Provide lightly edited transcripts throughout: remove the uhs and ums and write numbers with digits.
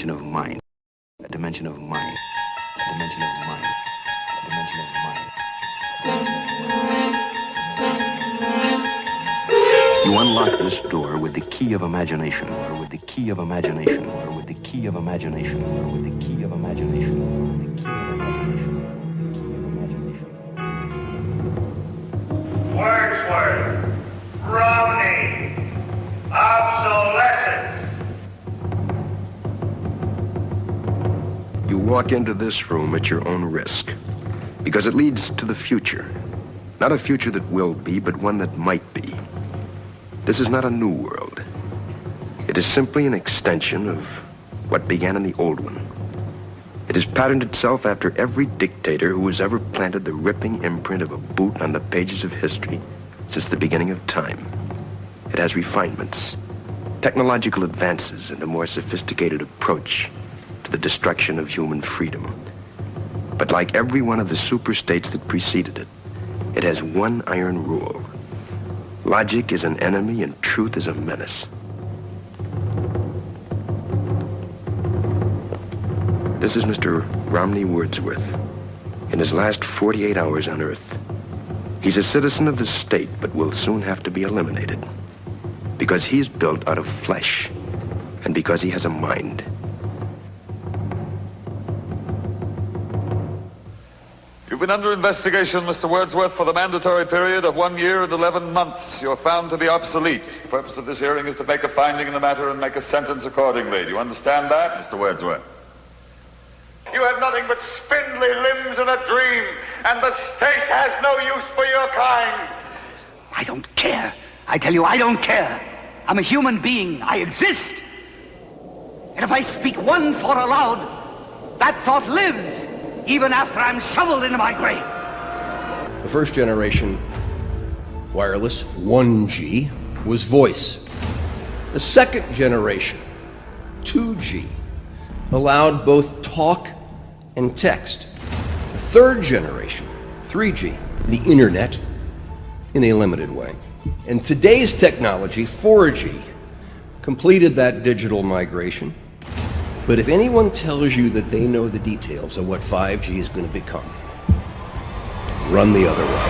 dimension of mind, a dimension of mind, a dimension of mind, a dimension of mind. You unlock this door with the key of imagination, or with the key of imagination, or with the key of imagination, or with the key of imagination, or with the key of imagination, or with the key of imagination. Wordsworth, Romney, obsolescence. You walk into this room at your own risk, because it leads to the future. Not a future that will be, but one that might be. This is not a new world. It is simply an extension of what began in the old one. It has patterned itself after every dictator who has ever planted the ripping imprint of a boot on the pages of history since the beginning of time. It has refinements, technological advances, and a more sophisticated approach to the destruction of human freedom. But like every one of the superstates that preceded it, it has one iron rule. Logic is an enemy and truth is a menace. This is Mr. Romney Wordsworth in his last 48 hours on Earth. He's a citizen of the state, but will soon have to be eliminated because he is built out of flesh and because he has a mind. You've been under investigation, Mr. Wordsworth, for the mandatory period of 1 year and 11 months. You're found to be obsolete. The purpose of this hearing is to make a finding in the matter and make a sentence accordingly. Do you understand that, Mr. Wordsworth? You have nothing but spindly limbs and a dream, and the state has no use for your kind. I don't care. I tell you, I don't care. I'm a human being. I exist. And if I speak one thought aloud, that thought lives, even after I'm shoveled into my grave. The first generation wireless, 1G, was voice. The second generation, 2G, allowed both talk and text. The third generation, 3G, the internet, in a limited way. And today's technology, 4G, completed that digital migration. But if anyone tells you that they know the details of what 5G is going to become, run the other way.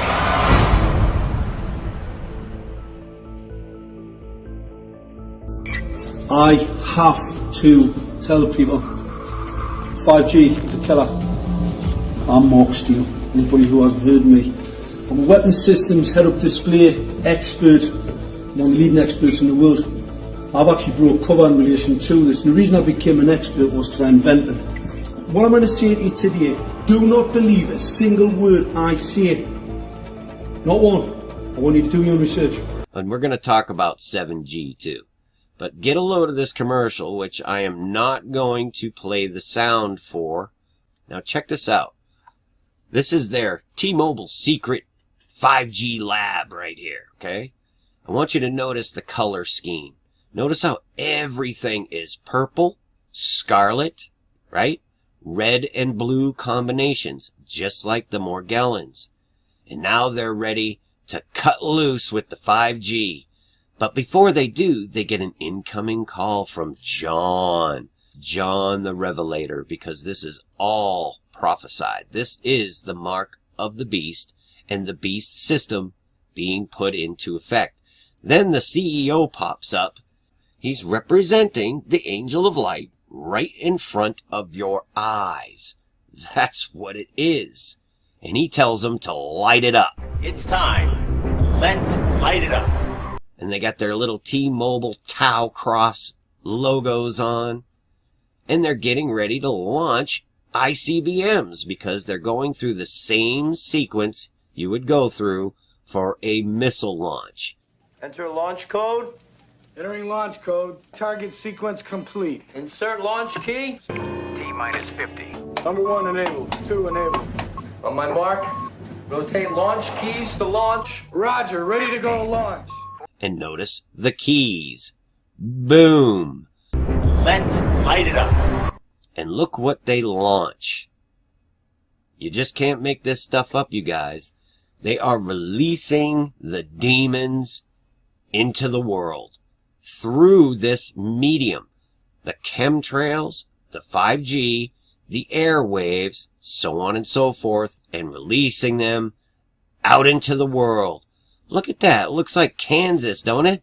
I have to tell people 5G is a killer. I'm Mark Steele. Anybody who hasn't heard me, I'm a weapons systems head-up display expert, one of the leading experts in the world. I've actually brought cover in relation to this, and the reason I became an expert was to invent it. What I'm going to say to you today, do not believe a single word I say. Not one. I want you to do your own research. And we're going to talk about 7G too. But get a load of this commercial, which I am not going to play the sound for. Now check this out. This is their T-Mobile secret 5G lab right here, okay? I want you to notice the color scheme. Notice how everything is purple, scarlet, right? Red and blue combinations, just like the Morgellons. And now they're ready to cut loose with the 5G. But before they do, they get an incoming call from John the Revelator, because this is all prophesied. This is the mark of the beast and the beast system being put into effect. Then the CEO pops up. He's representing the angel of light right in front of your eyes. That's what it is. And he tells them to light it up. It's time. Let's light it up. And they got their little T-Mobile Tau Cross logos on. And they're getting ready to launch ICBMs because they're going through the same sequence you would go through for a missile launch. Enter launch code. Entering launch code. Target sequence complete. Insert launch key. T-minus 50. Number 1 enabled. 2 enabled. On my mark, rotate launch keys to launch. Roger, ready to go to launch. And notice the keys. Boom. Let's light it up. And look what they launch. You just can't make this stuff up, you guys. They are releasing the demons into the world through this medium. The chemtrails, the 5G, the airwaves, so on and so forth, and releasing them out into the world. Look at that. It looks like Kansas, don't it?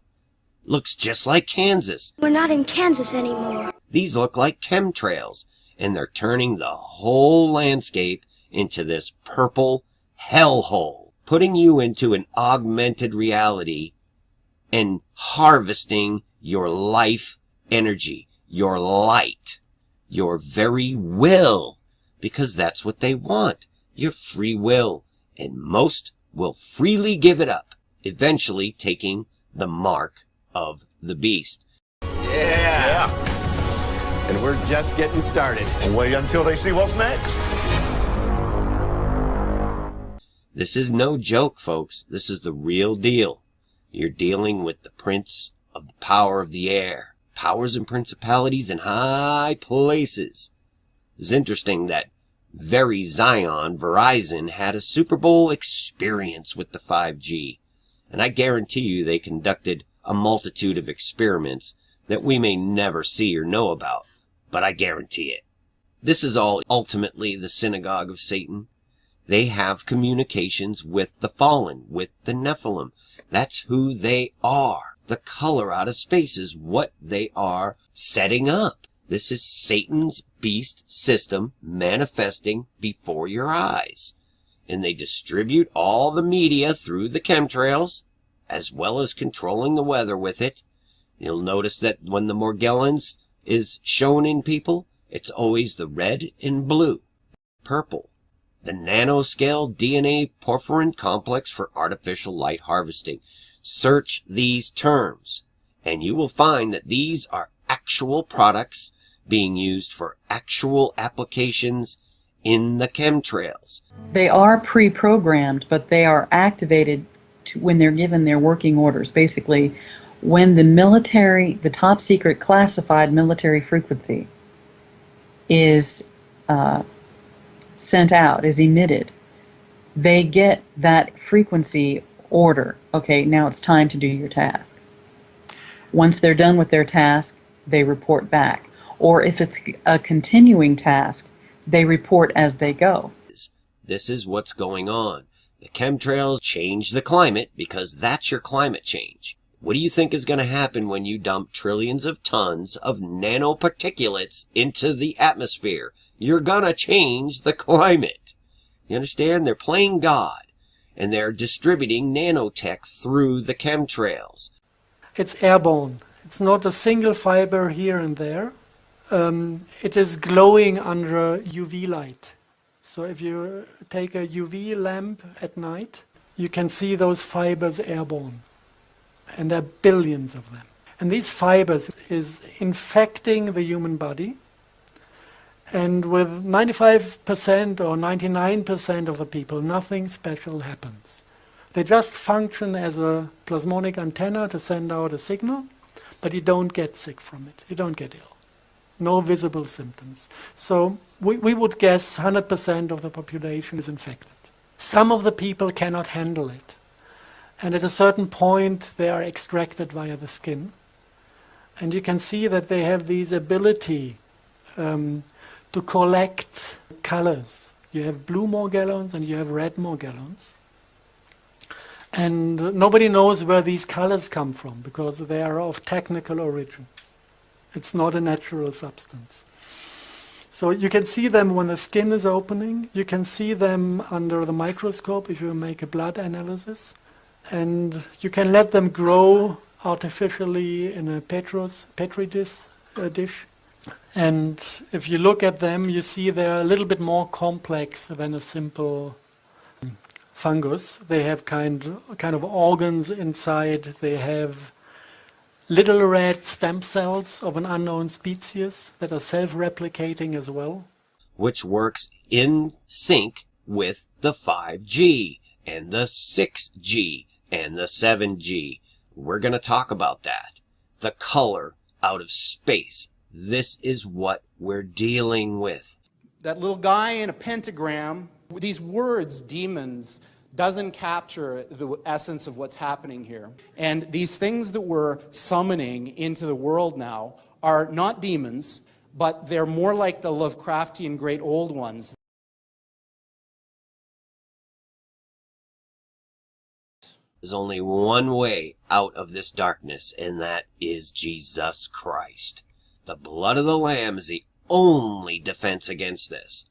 Looks just like Kansas. We're not in Kansas anymore. These look like chemtrails, and they're turning the whole landscape into this purple hellhole, putting you into an augmented reality and harvesting your life energy, your light, your very will, because that's what they want, your free will, and most will freely give it up, eventually taking the mark of the beast. Yeah. And we're just getting started. And wait until they see what's next. This is no joke, folks. This is the real deal. You're dealing with the prince of the power of the air, powers and principalities in high places. It's interesting that very Zion, Verizon, had a Super Bowl experience with the 5G. And I guarantee you they conducted a multitude of experiments that we may never see or know about, but I guarantee it. This is all ultimately the synagogue of Satan. They have communications with the fallen, with the Nephilim. That's who they are. The color out of space is what they are setting up. This is Satan's beast system manifesting before your eyes. And they distribute all the media through the chemtrails, as well as controlling the weather with it. You'll notice that when the Morgellons is shown in people, it's always the red and blue, purple. The nanoscale DNA porphyrin complex for artificial light harvesting. Search these terms, and you will find that these are actual products being used for actual applications in the chemtrails. They are pre-programmed, but they are activated when they're given their working orders. Basically, when the military, the top secret classified military frequency is sent out, is emitted, they get that frequency order. Okay, now it's time to do your task. Once they're done with their task, they report back. Or if it's a continuing task, they report as they go. This is what's going on. The chemtrails change the climate because that's your climate change. What do you think is going to happen when you dump trillions of tons of nanoparticulates into the atmosphere? You're going to change the climate. You understand? They're playing God, and they're distributing nanotech through the chemtrails. It's airborne. It's not a single fiber here and there. It is glowing under UV light. So if you take a UV lamp at night, you can see those fibers airborne. And there are billions of them. And these fibers is infecting the human body. And with 95% or 99% of the people, nothing special happens. They just function as a plasmonic antenna to send out a signal, but you don't get sick from it. You don't get ill. No visible symptoms. So we would guess 100% of the population is infected. Some of the people cannot handle it. And at a certain point, they are extracted via the skin. And you can see that they have this ability to collect colors. You have blue Morgellons and you have red Morgellons. And nobody knows where these colors come from because they are of technical origin. It's not a natural substance. So you can see them when the skin is opening. You can see them under the microscope if you make a blood analysis. And you can let them grow artificially in a petri dish. And if you look at them, you see they're a little bit more complex than a simple fungus. They have kind of organs inside. They have little red stem cells of an unknown species that are self-replicating as well. Which works in sync with the 5G and the 6G and the 7G. We're going to talk about that. The color out of space. This is what we're dealing with. That little guy in a pentagram, these words, demons, doesn't capture the essence of what's happening here. And these things that we're summoning into the world now are not demons, but they're more like the Lovecraftian great old ones. There's only one way out of this darkness, and that is Jesus Christ. The blood of the Lamb is the only defense against this.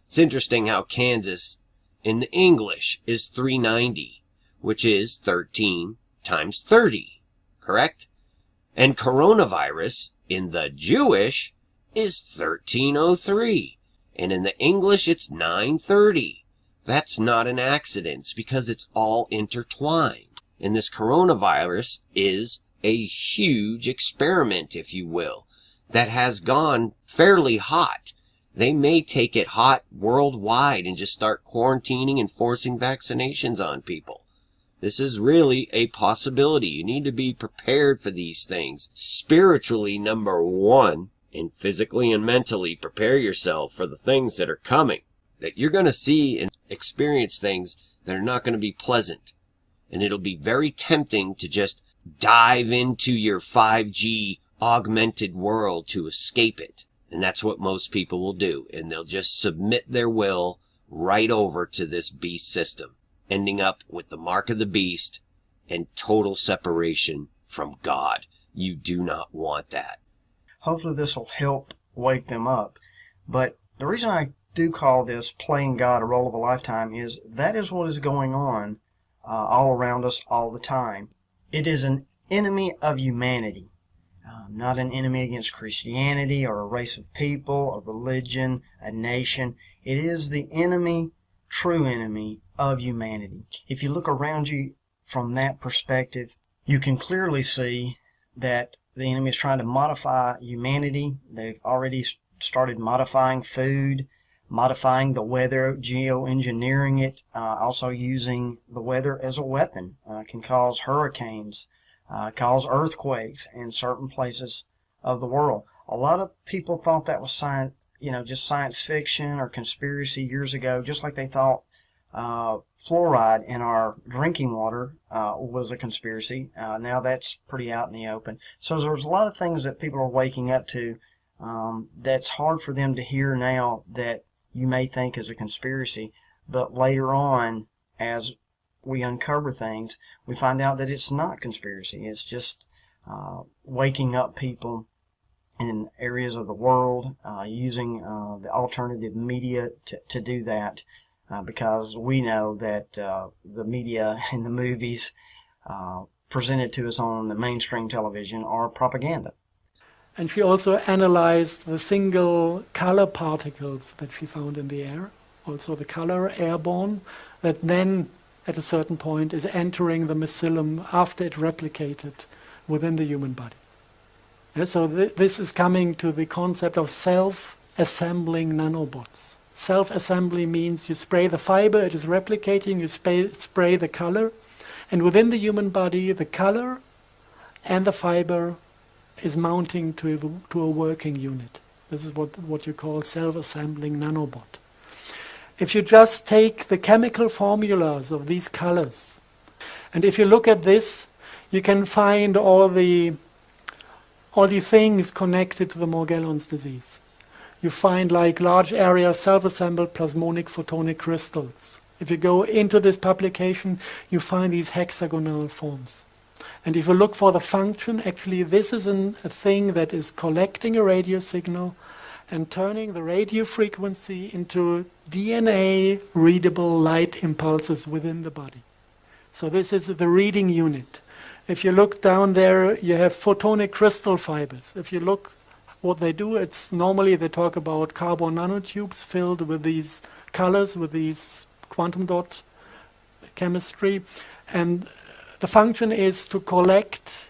It's interesting how Kansas in the English is 390, which is 13 times 30, correct? And coronavirus in the Jewish is 1303, and in the English it's 930. That's not an accident. It's because it's all intertwined. And this coronavirus is a huge experiment, if you will, that has gone fairly hot. They may take it hot worldwide and just start quarantining and forcing vaccinations on people. This is really a possibility. You need to be prepared for these things. Spiritually, number one, and physically and mentally prepare yourself for the things that are coming. That you're going to see and experience things that are not going to be pleasant. And it'll be very tempting to just dive into your 5G augmented world to escape it. And that's what most people will do. And they'll just submit their will right over to this beast system, ending up with the mark of the beast and total separation from God. You do not want that. Hopefully this will help wake them up. But the reason I do call this playing God a role of a lifetime is that is what is going on all around us all the time. It is an enemy of humanity, not an enemy against Christianity or a race of people, a religion, a nation. It is the enemy, true enemy of humanity. If you look around you from that perspective, you can clearly see that the enemy is trying to modify humanity. They've already started modifying food, modifying the weather, geoengineering it, also using the weather as a weapon. Can cause hurricanes, cause earthquakes in certain places of the world. A lot of people thought that was science, just science fiction or conspiracy years ago, just like they thought fluoride in our drinking water was a conspiracy. Now that's pretty out in the open. So there's a lot of things that people are waking up to that's hard for them to hear now that you may think is a conspiracy, but later on, as we uncover things, we find out that it's not conspiracy. It's just waking up people in areas of the world, using the alternative media to do that, because we know that the media and the movies presented to us on the mainstream television are propaganda. And she also analyzed the single color particles that she found in the air, also the color airborne, that then at a certain point is entering the mycelium after it replicated within the human body. Yeah, so this is coming to the concept of self-assembling nanobots. Self-assembly means you spray the fiber, it is replicating, you spray the color, and within the human body the color and the fiber is mounting to a working unit. This is what you call self-assembling nanobot. If you just take the chemical formulas of these colors, and if you look at this, you can find all the things connected to the Morgellons disease. You find like large area self-assembled plasmonic photonic crystals. If you go into this publication, you find these hexagonal forms. And if you look for the function, actually this is a thing that is collecting a radio signal and turning the radio frequency into DNA readable light impulses within the body. So this is the reading unit. If you look down there, you have photonic crystal fibers. If you look what they do, it's normally they talk about carbon nanotubes filled with these colors, with these quantum dot chemistry. And the function is to collect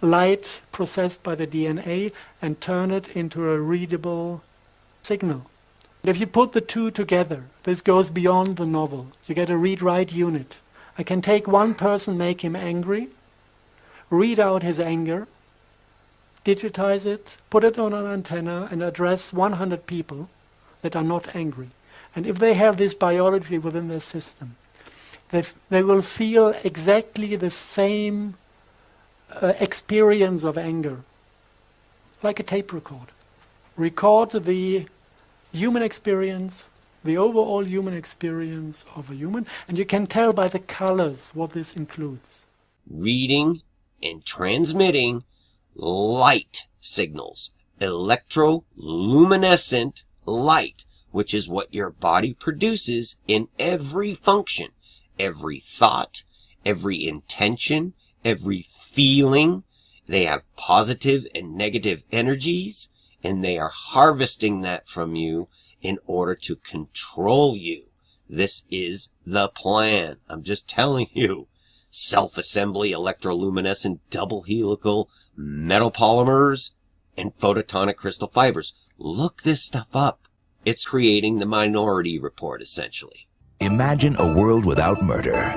light processed by the DNA and turn it into a readable signal. If you put the two together, this goes beyond the novel. You get a read-write unit. I can take one person, make him angry, read out his anger, digitize it, put it on an antenna, and address 100 people that are not angry. And if they have this biology within their system, they will feel exactly the same experience of anger, like a tape recorder. record the human experience, the overall human experience of a human, and you can tell by the colors what this includes. Reading and transmitting light signals, electroluminescent light, which is what your body produces in every function, every thought, every intention, every feeling. They have positive and negative energies, and they are harvesting that from you in order to control you. This is the plan. I'm just telling you. Self-assembly, electroluminescent, double helical, metal polymers, and photonic crystal fibers. Look this stuff up. It's creating the Minority Report, essentially. Imagine a world without murder.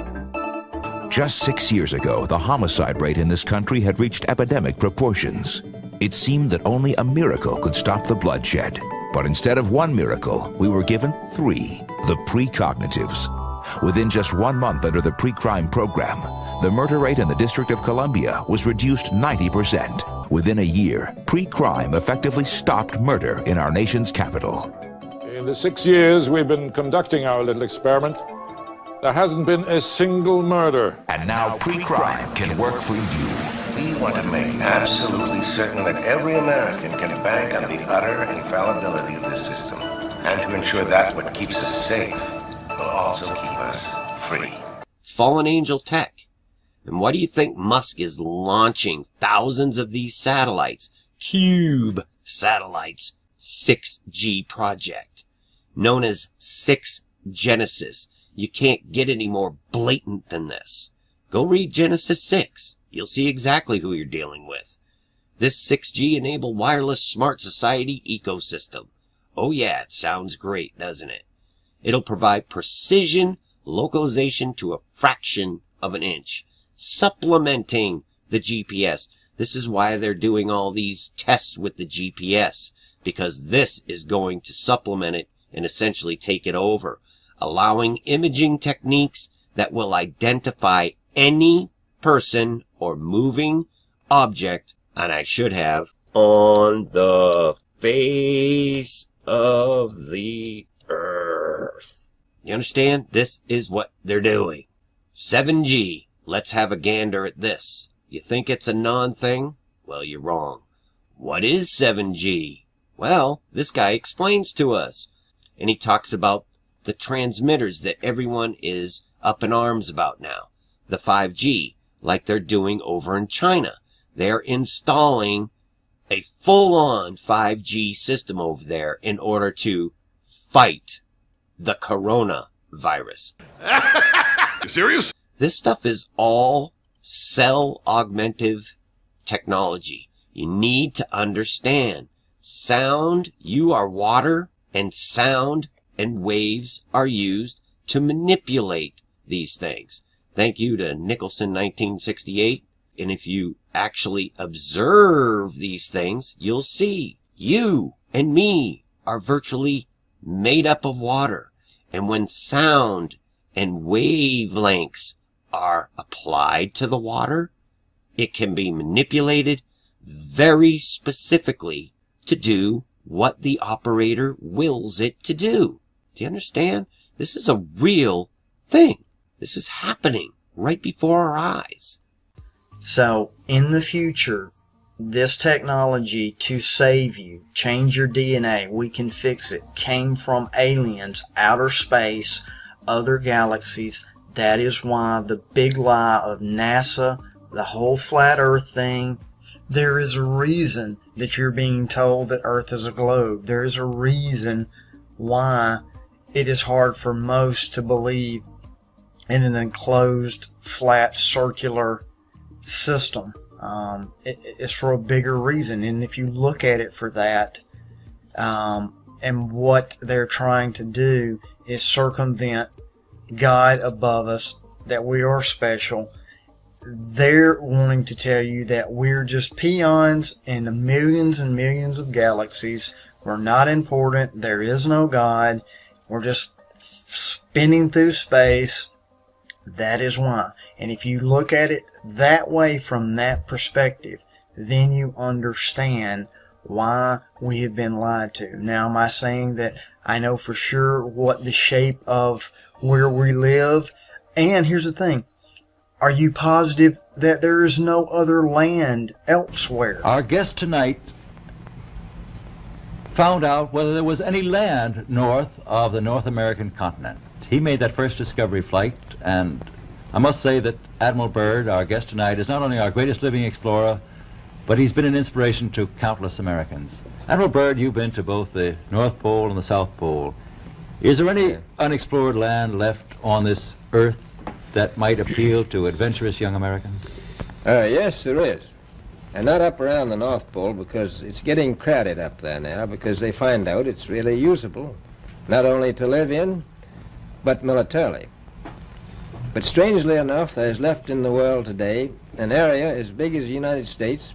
Just 6 years ago, the homicide rate in this country had reached epidemic proportions. It seemed that only a miracle could stop the bloodshed. But instead of one miracle, we were given 3, the precognitives. Within just 1 month under the pre-crime program, the murder rate in the District of Columbia was reduced 90%. Within a year, pre-crime effectively stopped murder in our nation's capital. In the 6 years we've been conducting our little experiment, there hasn't been a single murder. And now pre-crime can work for you. We want to make absolutely certain that every American can bank on the utter infallibility of this system, and to ensure that what keeps us safe will also keep us free. It's fallen angel tech. And why do you think Musk is launching thousands of these satellites? Cube satellites. 6G project. Known as 6 Genesis. You can't get any more blatant than this. Go read Genesis 6. You'll see exactly who you're dealing with. This 6G enabled wireless smart society ecosystem. Oh yeah, it sounds great, doesn't it? It'll provide precision localization to a fraction of an inch, supplementing the GPS. This is why they're doing all these tests with the GPS, because this is going to supplement it and essentially take it over, allowing imaging techniques that will identify any person or moving object, and I should have, on the face of the earth. You understand? This is what they're doing. 7G. Let's have a gander at this. You think it's a non-thing? Well, you're wrong. What is 7G? Well, this guy explains to us. And he talks about the transmitters that everyone is up in arms about now. The 5G, like they're doing over in China. They're installing a full-on 5G system over there in order to fight the coronavirus. You serious? This stuff is all cell augmentive technology. You need to understand. Sound, you are water, and sound and waves are used to manipulate these things. Thank you to Nicholson 1968. And if you actually observe these things, you'll see you and me are virtually made up of water. And when sound and wavelengths are applied to the water, it can be manipulated very specifically to do what the operator wills it to do. Do you understand? This is a real thing. This is happening right before our eyes. So, in the future, this technology to save you, change your DNA, we can fix it, came from aliens, outer space, other galaxies. That is why the big lie of NASA, the whole flat earth thing, there is a reason that you're being told that Earth is a globe. There is a reason why it is hard for most to believe in an enclosed, flat, circular system. It's for a bigger reason. And if you look at it for that, and what they're trying to do is circumvent God above us, that we are special. They're wanting to tell you that we're just peons in the millions and millions of galaxies. We're not important. There is no God. We're just spinning through space. That is why. And if you look at it that way, from that perspective, then you understand why we have been lied to. Now, am I saying that I know for sure what the shape of where we live? And here's the thing. Are you positive that there is no other land elsewhere? Our guest tonight found out whether there was any land north of the North American continent. He made that first discovery flight, and I must say that Admiral Byrd, our guest tonight, is not only our greatest living explorer, but he's been an inspiration to countless Americans. Admiral Byrd, you've been to both the North Pole and the South Pole. Is there any unexplored land left on this earth that might appeal to adventurous young Americans? Yes, there is. And not up around the North Pole, because it's getting crowded up there now, because they find out it's really usable, not only to live in, but militarily. But strangely enough, there's left in the world today an area as big as the United States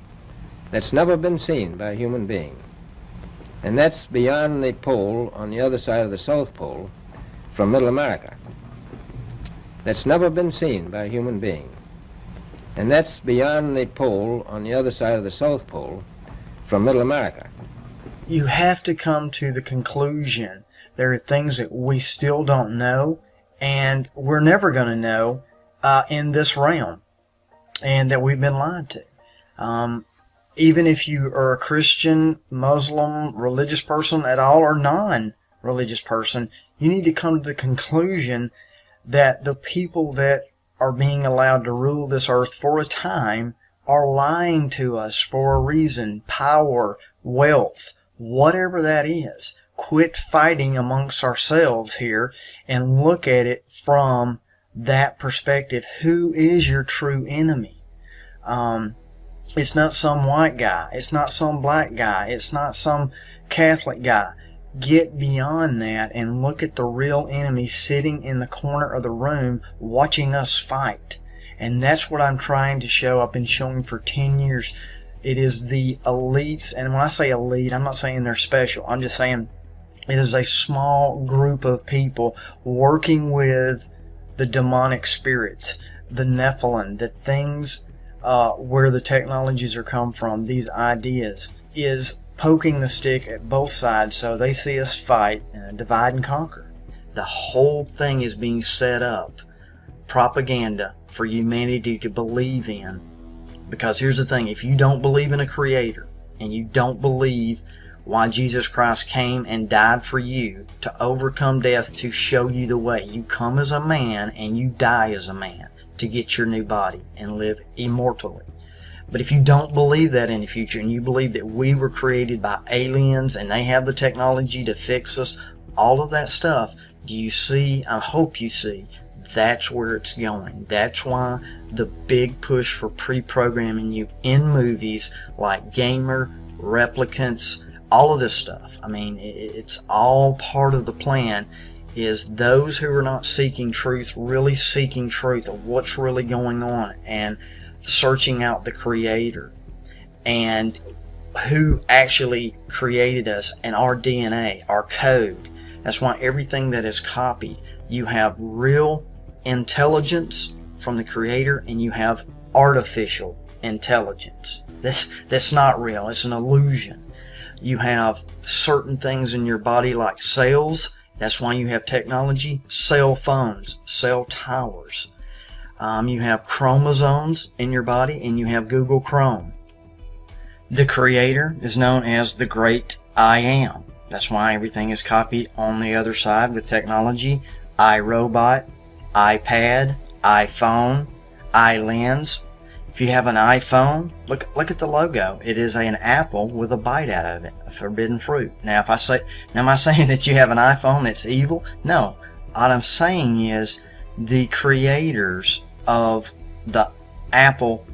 that's never been seen by a human being. And that's beyond the pole on the other side of the South Pole from Middle America. That's never been seen by a human being. And that's beyond the pole on the other side of the South Pole from Middle America. You have to come to the conclusion there are things that we still don't know, and we're never going to know in this realm, and that we've been lied to. Even if you are a Christian, Muslim, religious person at all, or non-religious person, you need to come to the conclusion that the people that are being allowed to rule this earth for a time are lying to us for a reason. Power, wealth, whatever that is. Quit fighting amongst ourselves here and look at it from that perspective. Who is your true enemy? It's not some white guy. It's not some black guy. It's not some Catholic guy. Get beyond that and look at the real enemy sitting in the corner of the room watching us fight. And that's what I'm trying to show. I've been showing for 10 years. It is the elites. And when I say elite, I'm not saying they're special. I'm just saying it is a small group of people working with the demonic spirits, the Nephilim, the things where the technologies are come from, these ideas, is poking the stick at both sides so they see us fight and divide and conquer. The whole thing is being set up, propaganda for humanity to believe in. Because here's the thing, if you don't believe in a creator, and you don't believe why Jesus Christ came and died for you to overcome death, to show you the way. You come as a man and you die as a man to get your new body and live immortally. But if you don't believe that in the future, and you believe that we were created by aliens and they have the technology to fix us, all of that stuff, do you see? I hope you see. That's where it's going. That's why the big push for pre-programming you in movies like Gamer, Replicants, all of this stuff. I mean, it's all part of the plan, is those who are not seeking truth, really seeking truth of what's really going on and searching out the Creator and who actually created us and our DNA, our code. That's why everything that is copied, you have real intelligence from the Creator and you have artificial intelligence. That's not real. It's an illusion. You have certain things in your body like cells. That's why you have technology. Cell phones, cell towers. You have chromosomes in your body, and you have Google Chrome. The Creator is known as the Great I Am. That's why everything is copied on the other side with technology. iRobot, iPad, iPhone, iLens. If you have an iPhone, look at the logo. It is an apple with a bite out of it, a forbidden fruit. Now, am I saying that you have an iPhone that's evil? No. What I'm saying is the creators of the Apple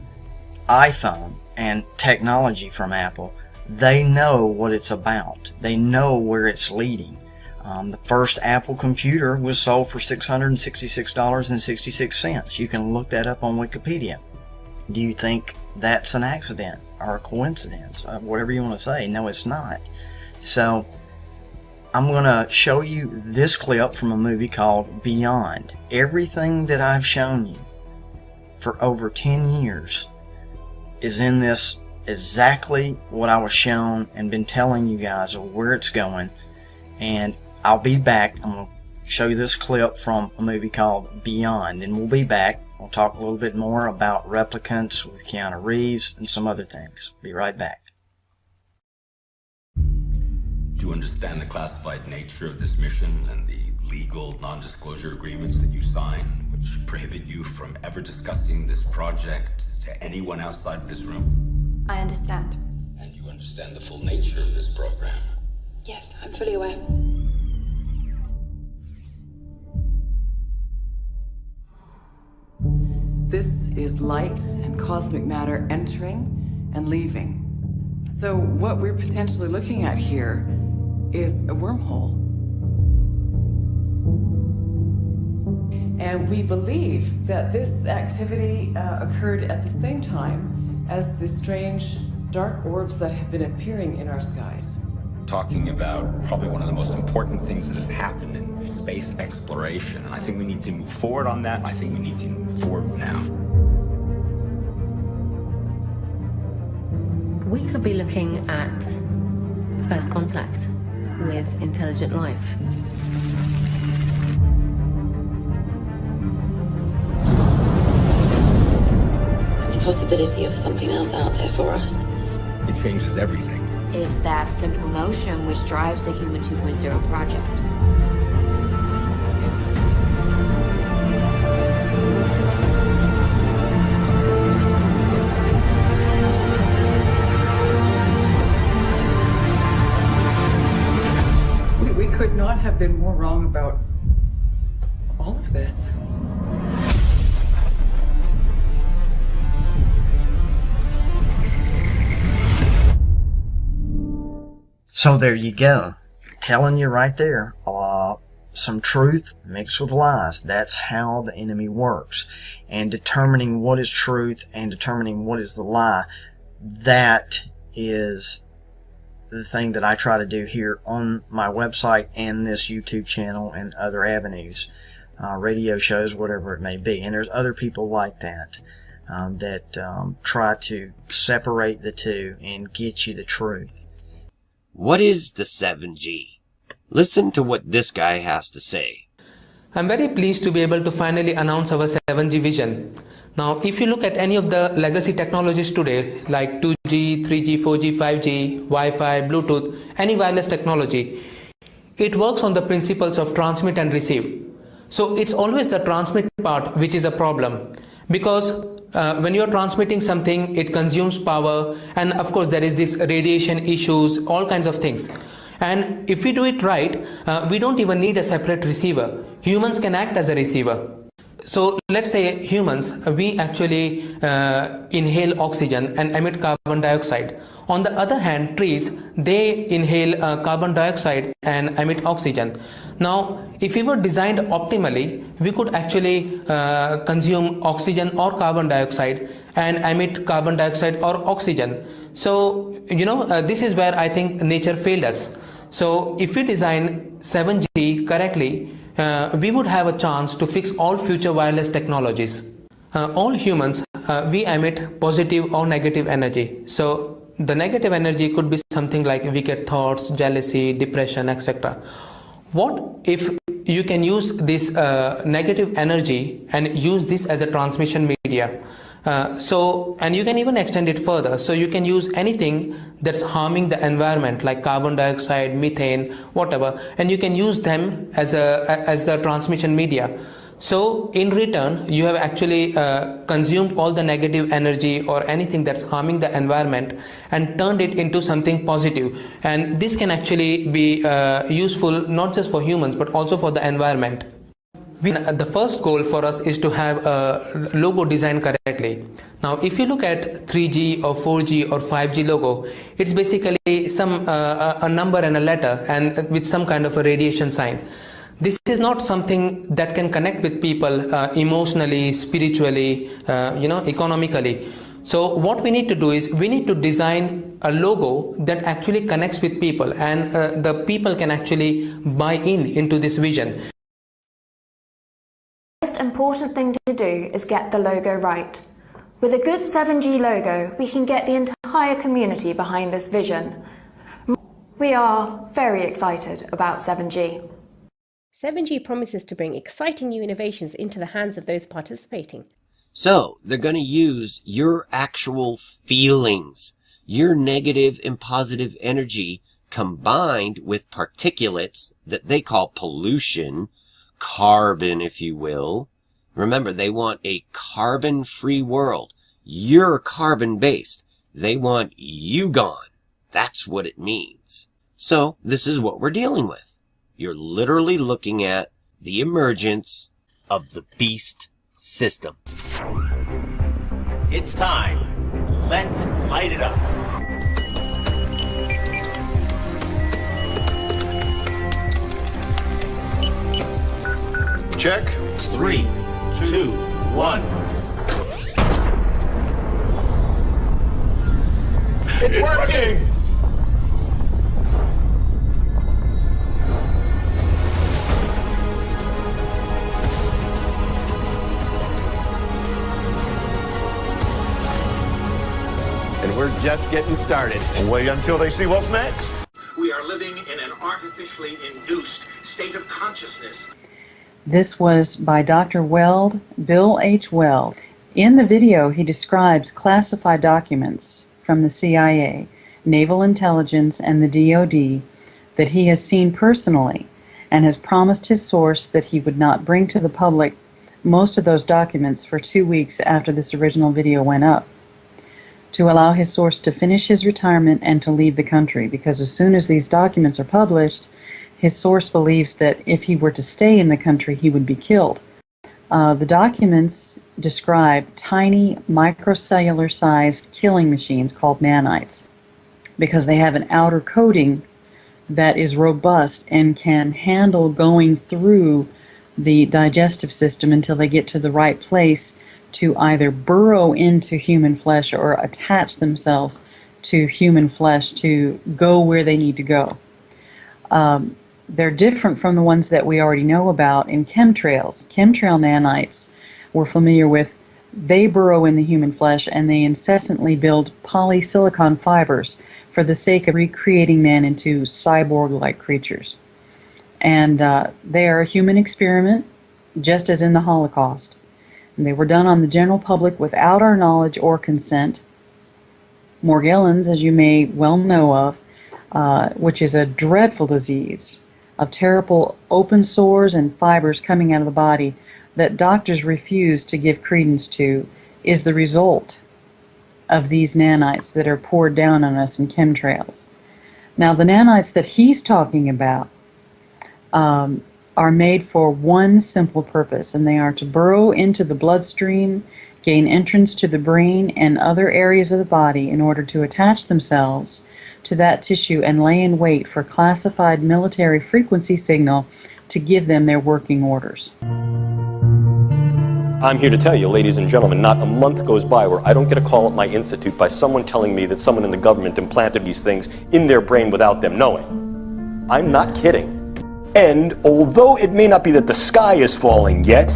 iPhone and technology from Apple, they know what it's about. They know where it's leading. The first Apple computer was sold for $666.66. You can look that up on Wikipedia. Do you think that's an accident or a coincidence? Whatever you want to say. No, it's not. So I'm going to show you this clip from a movie called Beyond. Everything that I've shown you for over 10 years is in this exactly what I was shown and been telling you guys of where it's going. And I'll be back. I'm going to show you this clip from a movie called Beyond, and we'll be back. We'll talk a little bit more about replicants with Keanu Reeves and some other things. Be right back. Do you understand the classified nature of this mission and the legal non-disclosure agreements that you sign, which prohibit you from ever discussing this project to anyone outside this room? I understand. And you understand the full nature of this program? Yes, I'm fully aware. This is light and cosmic matter entering and leaving. So what we're potentially looking at here is a wormhole. And we believe that this activity occurred at the same time as the strange dark orbs that have been appearing in our skies. Talking about probably one of the most important things that has happened in space exploration. And I think we need to move forward on that. I think we need to move forward now. We could be looking at first contact with intelligent life. It's the possibility of something else out there for us. It changes everything. It's that simple notion which drives the Human 2.0 project. We could not have been more wrong about all of this. So there you go. Telling you right there, some truth mixed with lies. That's how the enemy works. And determining what is truth and determining what is the lie, that is the thing that I try to do here on my website and this YouTube channel and other avenues, radio shows, whatever it may be. And there's other people like that that try to separate the two and get you the truth. What is the 7G? Listen to what this guy has to say. I'm very pleased to be able to finally announce our 7G vision. Now, if you look at any of the legacy technologies today, like 2G, 3G, 4G, 5G, Wi-Fi, Bluetooth, any wireless technology, it works on the principles of transmit and receive. So it's always the transmit part which is a problem, because when you're transmitting something, it consumes power, and of course there is this radiation issues, all kinds of things. And if we do it right, we don't even need a separate receiver. Humans can act as a receiver. So let's say humans, we actually inhale oxygen and emit carbon dioxide. On the other hand, trees, they inhale carbon dioxide and emit oxygen. Now, if we were designed optimally, we could actually consume oxygen or carbon dioxide and emit carbon dioxide or oxygen. So, this is where I think nature failed us. So if we design 7G correctly, we would have a chance to fix all future wireless technologies. All humans, we emit positive or negative energy. So the negative energy could be something like wicked thoughts, jealousy, depression, etc. What if you can use this negative energy and use this as a transmission media? And you can even extend it further. So you can use anything that's harming the environment, like carbon dioxide, methane, whatever, and you can use them as the transmission media. So in return, you have actually consumed all the negative energy or anything that's harming the environment and turned it into something positive. And this can actually be useful not just for humans but also for the environment. The first goal for us is to have a logo designed correctly. Now, if you look at 3G or 4G or 5G logo, it's basically a number and a letter and with some kind of a radiation sign. This is not something that can connect with people emotionally, spiritually, economically. So what we need to do is we need to design a logo that actually connects with people, and the people can actually buy into this vision. The most important thing to do is get the logo right. With a good 7G logo, we can get the entire community behind this vision. We are very excited about 7G. 7G promises to bring exciting new innovations into the hands of those participating. So, they're going to use your actual feelings, your negative and positive energy combined with particulates that they call pollution, carbon, if you will. Remember, they want a carbon-free world. You're carbon-based. They want you gone. That's what it means. So, this is what we're dealing with. You're literally looking at the emergence of the beast system. It's time. Let's light it up. Check. 3, 2, 1. It's working! And we're just getting started. Wait until they see what's next. We are living in an artificially induced state of consciousness. This was by Dr. Weld, Bill H. Weld. In the video, he describes classified documents from the CIA, Naval Intelligence, and the DoD that he has seen personally and has promised his source that he would not bring to the public most of those documents for 2 weeks after this original video went up, to allow his source to finish his retirement and to leave the country, because as soon as these documents are published, his source believes that if he were to stay in the country, he would be killed. The documents describe tiny microcellular-sized killing machines called nanites, because they have an outer coating that is robust and can handle going through the digestive system until they get to the right place to either burrow into human flesh or attach themselves to human flesh to go where they need to go. They're different from the ones that we already know about in chemtrails. Chemtrail nanites we're familiar with. They burrow in the human flesh and they incessantly build polysilicon fibers for the sake of recreating man into cyborg-like creatures. And they are a human experiment, just as in the Holocaust. And they were done on the general public without our knowledge or consent. Morgellons, as you may well know of, which is a dreadful disease of terrible open sores and fibers coming out of the body that doctors refuse to give credence to, is the result of these nanites that are poured down on us in chemtrails. Now, the nanites that he's talking about are made for one simple purpose, and they are to burrow into the bloodstream, gain entrance to the brain and other areas of the body in order to attach themselves to that tissue and lay in wait for classified military frequency signal to give them their working orders. I'm here to tell you, ladies and gentlemen, not a month goes by where I don't get a call at my institute by someone telling me that someone in the government implanted these things in their brain without them knowing. I'm not kidding. And although it may not be that the sky is falling yet,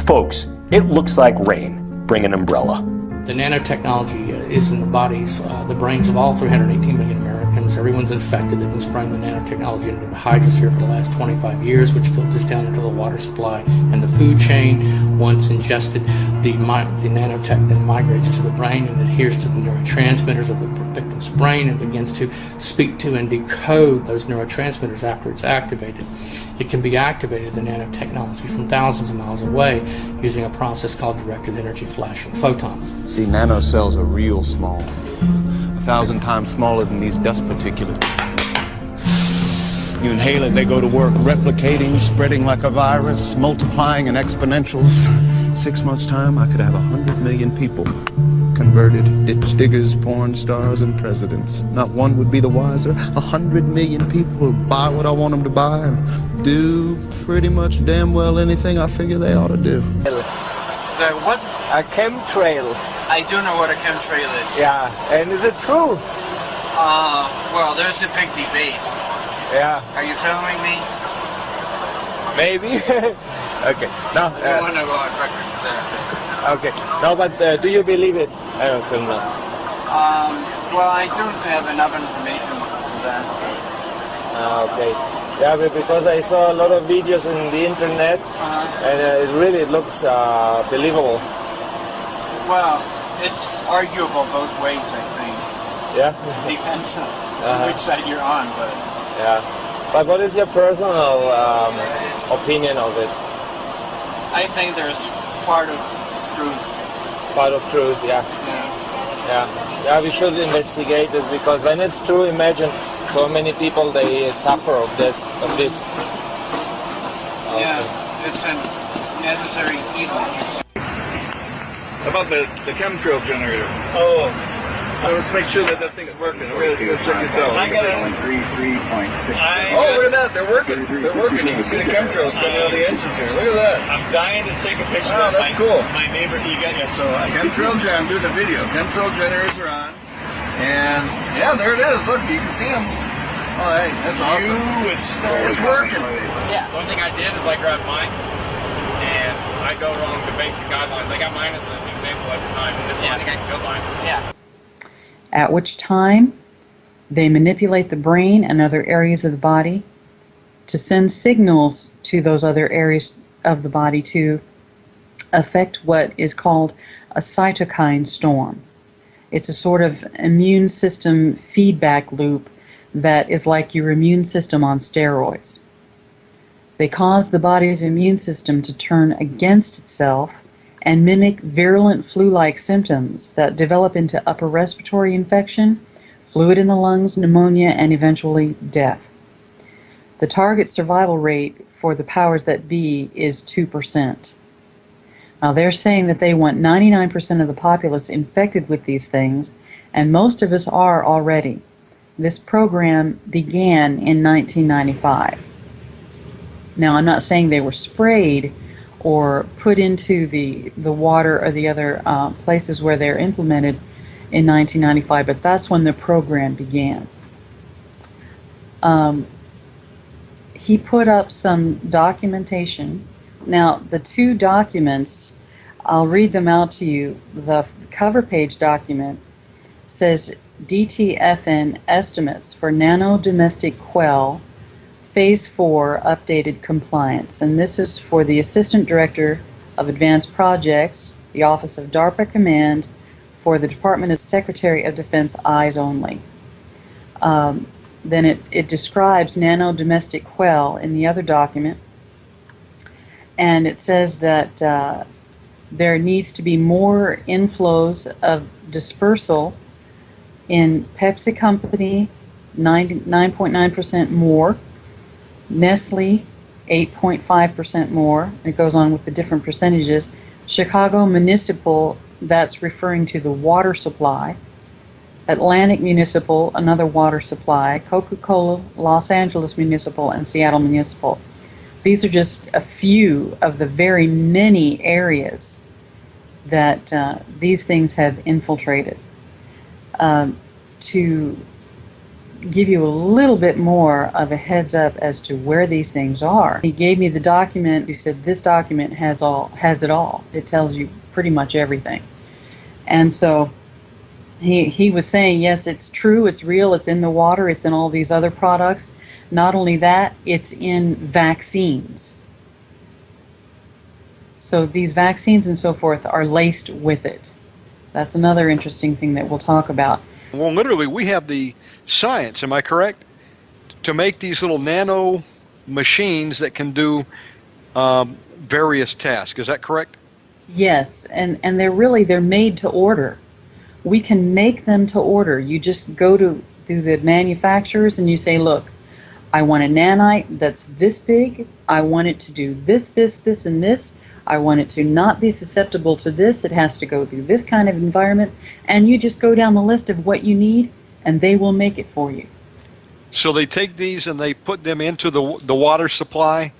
folks, it looks like rain. Bring an umbrella. The nanotechnology is in the bodies, the brains of all 318 million Americans. Everyone's infected. They've been spraying the nanotechnology into the hydrosphere for the last 25 years, which filters down into the water supply and the food chain. Once ingested, the nanotech then migrates to the brain and adheres to the neurotransmitters of the victim's brain and begins to speak to and decode those neurotransmitters after it's activated. It can be activated, the nanotechnology, from thousands of miles away using a process called directed energy flash and photons. See, nanocells are real small, 1,000 times smaller than these dust particulates. You inhale it, they go to work replicating, spreading like a virus, multiplying in exponentials. 6 months' time, I could have 100 million people converted, ditch diggers, porn stars, and presidents. Not one would be the wiser. 100 million people who buy what I want them to buy and do pretty much damn well anything I figure they ought to do. What? A chemtrail. I do know what a chemtrail is. Yeah, and is it true? Well, there's a big debate. Yeah. Are you filming me? Maybe. Okay. No. I don't want to go on record with that. Okay. No, but do you believe it? I don't know. Well, I don't have enough information for that. Okay. Yeah, but because I saw a lot of videos on the internet, and it really looks believable. Well, it's arguable both ways, I think. Yeah? Depends on which side you're on, but... Yeah. But what is your personal opinion of it? I think there's part of truth. Part of truth, yeah. Yeah, we should investigate this, because when it's true, imagine so many people, they suffer of this. Yeah, it's a necessary evil. About the chemtrail generator. Oh. So let's make sure that thing's working. We're going to check yourself. I got it. 3.6. Oh, look at that. They're working. They're working. You can see the chemtrails coming out of the engines here. Look at that. I'm dying to take a picture of that's cool. My neighbor. You got it. So chemtrail generator. I'm doing the video. Chemtrail generators are on. And yeah, there it is. Look, you can see them. All right, that's awesome. It's working. Yeah. One thing I did is I grabbed mine, and I go along the basic guidelines. I got mine as an example every time. And this one, I think I can build mine. Yeah. At which time they manipulate the brain and other areas of the body to send signals to those other areas of the body to affect what is called a cytokine storm. It's a sort of immune system feedback loop that is like your immune system on steroids. They cause the body's immune system to turn against itself and mimic virulent flu-like symptoms that develop into upper respiratory infection, fluid in the lungs, pneumonia, and eventually death. The target survival rate for the powers that be is 2%. Now they're saying that they want 99% of the populace infected with these things, and most of us are already. This program began in 1995. Now I'm not saying they were sprayed or put into the water or the other places where they're implemented in 1995, but that's when the program began. He put up some documentation. Now, the two documents, I'll read them out to you. The cover page document says DTFN estimates for nanodomestic quell Phase 4 updated compliance, and this is for the Assistant Director of Advanced Projects, the Office of DARPA Command, for the Department of Secretary of Defense eyes only. Then it describes nanodomestic quell in the other document, and it says that there needs to be more inflows of dispersal in Pepsi Company, 9.9% more, Nestle, 8.5% more. It goes on with the different percentages. Chicago Municipal, that's referring to the water supply. Atlantic Municipal, another water supply. Coca-Cola, Los Angeles Municipal, and Seattle Municipal. These are just a few of the very many areas that these things have infiltrated. To give you a little bit more of a heads up as to where these things are. He gave me the document. He said this document has it all. It tells you pretty much everything. And so he was saying, yes, it's true, it's real, it's in the water, it's in all these other products. Not only that, it's in vaccines. So these vaccines and so forth are laced with it. That's another interesting thing that we'll talk about. Well, literally, we have the science, am I correct, to make these little nano machines that can do various tasks. Is that correct? Yes, and they're made to order. We can make them to order. You just go to the manufacturers and you say, look, I want a nanite that's this big. I want it to do this, this, this, and this. I want it to not be susceptible to this. It has to go through this kind of environment. And you just go down the list of what you need, and they will make it for you. So they take these and they put them into the water supply,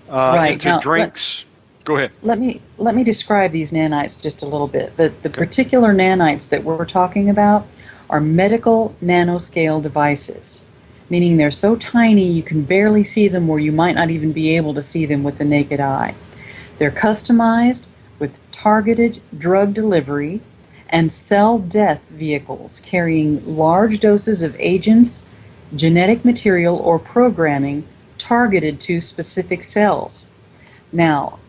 right. into Now, drinks. Go ahead. Let me describe these nanites just a little bit. The particular nanites that we're talking about are medical nanoscale devices, meaning they're so tiny you can barely see them, or you might not even be able to see them with the naked eye. They're customized with targeted drug delivery and cell death vehicles carrying large doses of agents, genetic material, or programming targeted to specific cells. Now,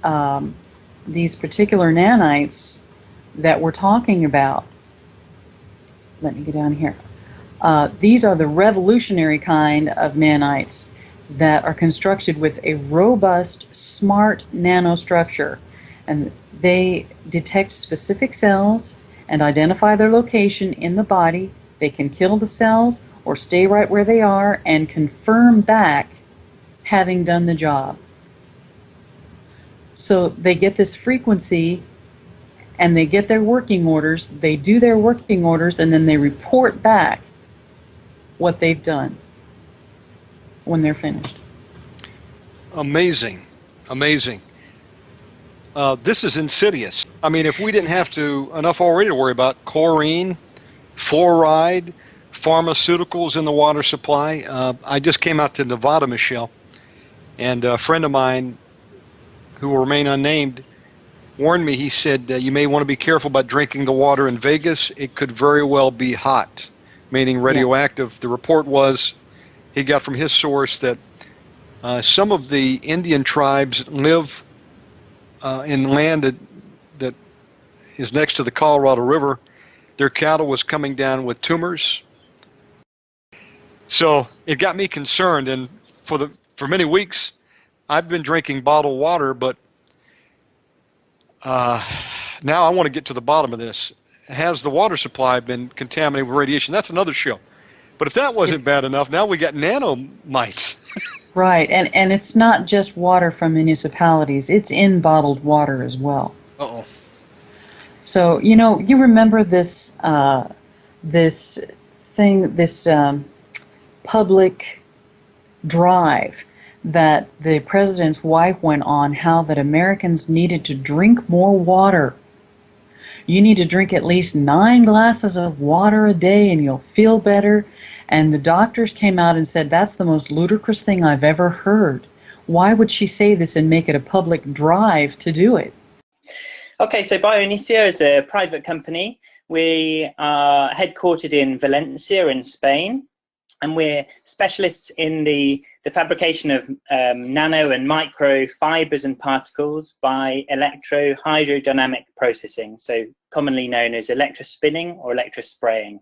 these particular nanites that we're talking about, let me go down here. These are the revolutionary kind of nanites that are constructed with a robust, smart nanostructure, and they detect specific cells and identify their location in the body. They can kill the cells or stay right where they are and confirm back having done the job. So they get this frequency and they get their working orders, they do their working orders, and then they report back what they've done when they're finished. Amazing, amazing. This is insidious. I mean, if we didn't have enough already to worry about chlorine, fluoride, pharmaceuticals in the water supply. I just came out to Nevada, Michelle, and a friend of mine who will remain unnamed warned me. He said, you may want to be careful about drinking the water in Vegas. It could very well be hot, meaning radioactive. Yeah. The report was, he got from his source, that some of the Indian tribes live in land that is next to the Colorado River. Their cattle was coming down with tumors. So it got me concerned, and for many weeks I've been drinking bottled water, but now I want to get to the bottom of this. Has the water supply been contaminated with radiation? That's another show. But if that wasn't bad enough, now we got nanomites. Right, and it's not just water from municipalities, it's in bottled water as well. Uh-oh. So, you know, you remember this public drive that the president's wife went on, how that Americans needed to drink more water. You need to drink at least 9 glasses of water a day and you'll feel better. And the doctors came out and said, that's the most ludicrous thing I've ever heard. Why would she say this and make it a public drive to do it? Okay, so BioInicia is a private company. We are headquartered in Valencia in Spain, and we're specialists in the fabrication of nano and micro fibers and particles by electrohydrodynamic processing, so commonly known as electrospinning or electrospraying.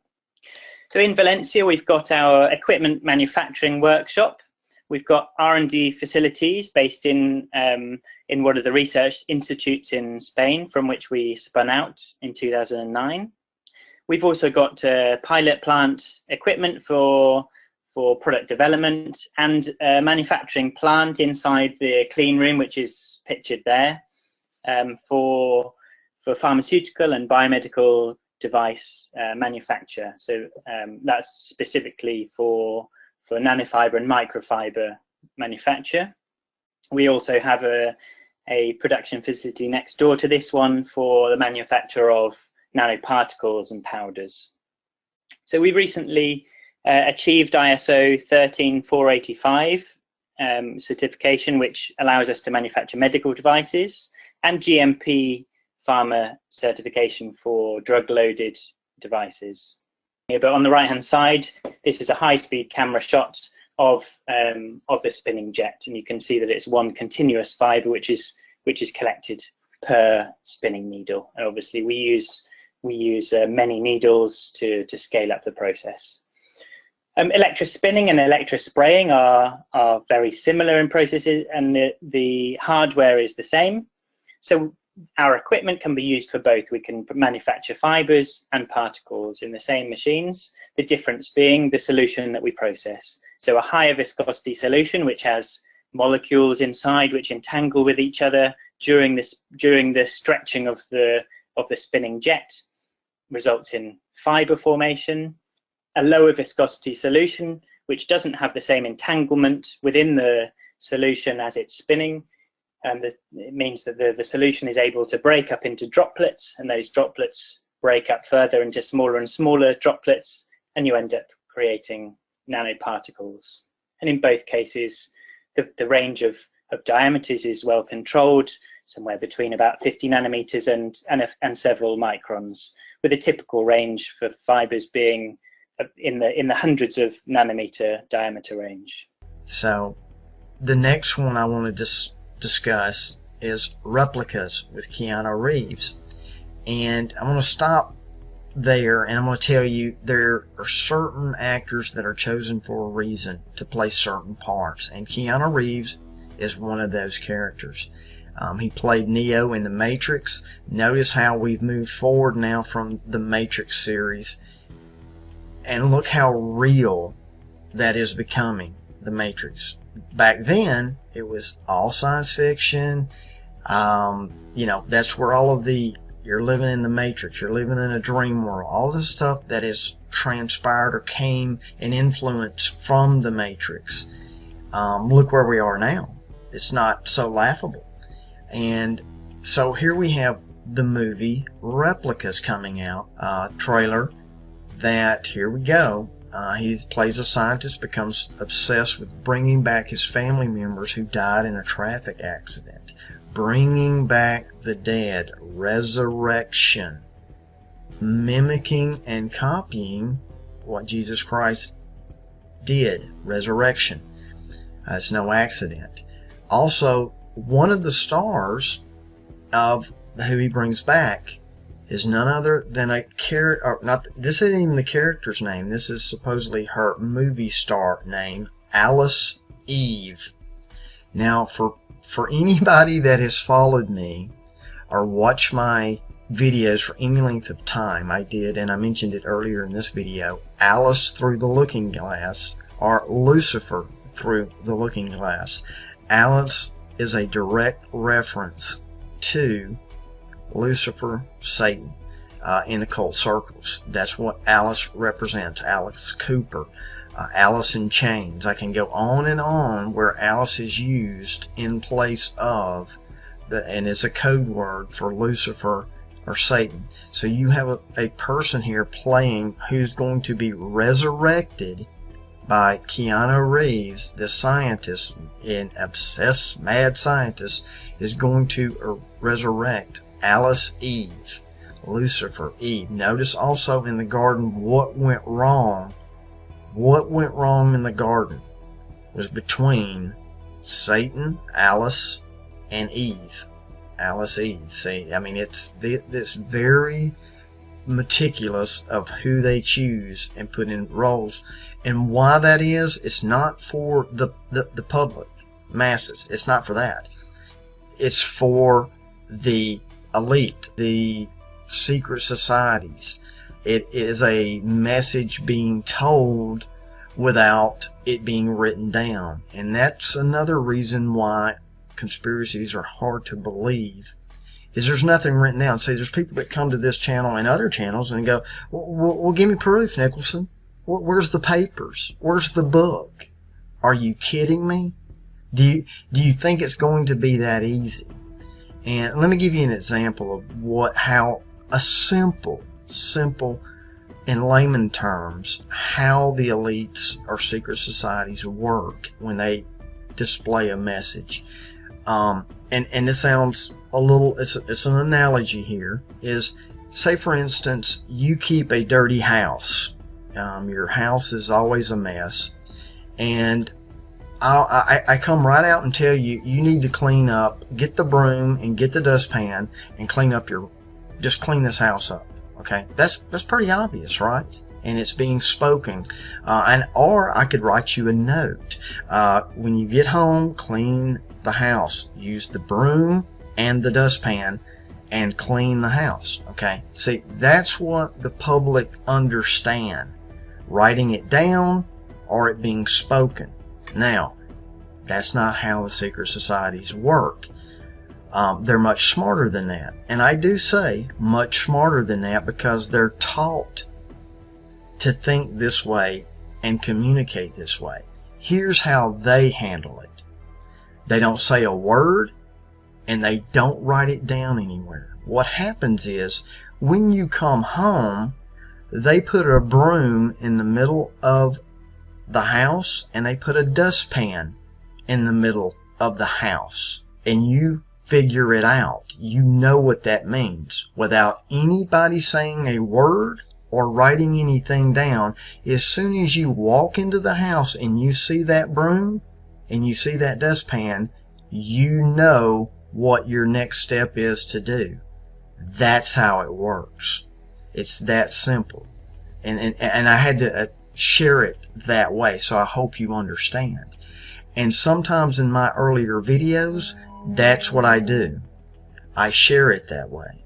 So in Valencia, we've got our equipment manufacturing workshop. We've got R&D facilities based in one of the research institutes in Spain, from which we spun out in 2009. We've also got pilot plant equipment for product development, and a manufacturing plant inside the clean room, which is pictured there, for pharmaceutical and biomedical device manufacture. So that's specifically for nanofiber and microfiber manufacture. We also have a production facility next door to this one for the manufacture of nanoparticles and powders. So we recently achieved ISO 13485 certification, which allows us to manufacture medical devices, and GMP pharma certification for drug-loaded devices. But on the right-hand side, this is a high-speed camera shot of the spinning jet, and you can see that it's one continuous fiber which is collected per spinning needle. And obviously, we use many needles to scale up the process. Electrospinning and electrospraying are very similar in processes, and the hardware is the same. So our equipment can be used for both. We can manufacture fibers and particles in the same machines, the difference being the solution that we process. So a higher viscosity solution, which has molecules inside which entangle with each other during the stretching of the spinning jet, results in fiber formation. A lower viscosity solution, which doesn't have the same entanglement within the solution as it's spinning, it means that the solution is able to break up into droplets, and those droplets break up further into smaller and smaller droplets, and you end up creating nanoparticles. And in both cases, the range of diameters is well controlled, somewhere between about 50 nanometers and several microns, with a typical range for fibers being in the hundreds of nanometer diameter range. So the next one I want to discuss is replicas with Keanu Reeves. And I'm going to stop there, and I'm going to tell you there are certain actors that are chosen for a reason to play certain parts, and Keanu Reeves is one of those characters. He played Neo in The Matrix. Notice how we've moved forward now from the Matrix series, and look how real that is becoming, The Matrix. Back then, it was all science fiction. That's where all of the, you're living in the Matrix, you're living in a dream world, all this stuff that is transpired or came and influenced from the Matrix. Look where we are now. It's not so laughable. And so here we have the movie Replicas coming out, trailer that, here we go, he plays a scientist, becomes obsessed with bringing back his family members who died in a traffic accident. Bringing back the dead, resurrection, mimicking and copying what Jesus Christ did, resurrection. It's no accident. Also, one of the stars of who he brings back is none other than a character. This isn't even the character's name. This is supposedly her movie star name, Alice Eve. Now, for anybody that has followed me or watched my videos for any length of time, I did, and I mentioned it earlier in this video, Alice Through the Looking Glass, or Lucifer Through the Looking Glass. Alice is a direct reference to Lucifer, Satan, in occult circles. That's what Alice represents. Alice Cooper, Alice in Chains. I can go on and on where Alice is used in place of and is a code word for Lucifer or Satan. So you have a person here playing who's going to be resurrected by Keanu Reeves, the scientist, an obsessed mad scientist, is going to resurrect Alice Eve, Lucifer, Eve. Notice also in the garden what went wrong. What went wrong in the garden was between Satan, Alice, and Eve. Alice, Eve. See, I mean, it's this very meticulous of who they choose and put in roles. And why that is, it's not for the public masses. It's not for that. It's for the elite, the secret societies. It is a message being told without it being written down. And that's another reason why conspiracies are hard to believe, is there's nothing written down. See, there's people that come to this channel and other channels and go, well, give me proof, Nicholson. Where's the papers? Where's the book? Are you kidding me? Do you think it's going to be that easy? And let me give you an example of how a simple, in layman terms, how the elites or secret societies work when they display a message. And this sounds a little, it's an analogy here, is, say for instance, you keep a dirty house. Your house is always a mess, and I come right out and tell you, you need to clean up, get the broom and get the dustpan and clean up just clean this house up. Okay, that's pretty obvious, right? And it's being spoken, or I could write you a note. When you get home, clean the house. Use the broom and the dustpan and clean the house. Okay, see, that's what the public understand. Writing it down or it being spoken. Now, that's not how the secret societies work. They're much smarter than that. And I do say much smarter than that because they're taught to think this way and communicate this way. Here's how they handle it. They don't say a word and they don't write it down anywhere. What happens is, when you come home, they put a broom in the middle of the house and they put a dustpan in the middle of the house. And you figure it out. You know what that means. Without anybody saying a word or writing anything down, as soon as you walk into the house and you see that broom and you see that dustpan, you know what your next step is to do. That's how it works. It's that simple. And I had to share it that way, so I hope you understand. And sometimes in my earlier videos, that's what I do. I share it that way.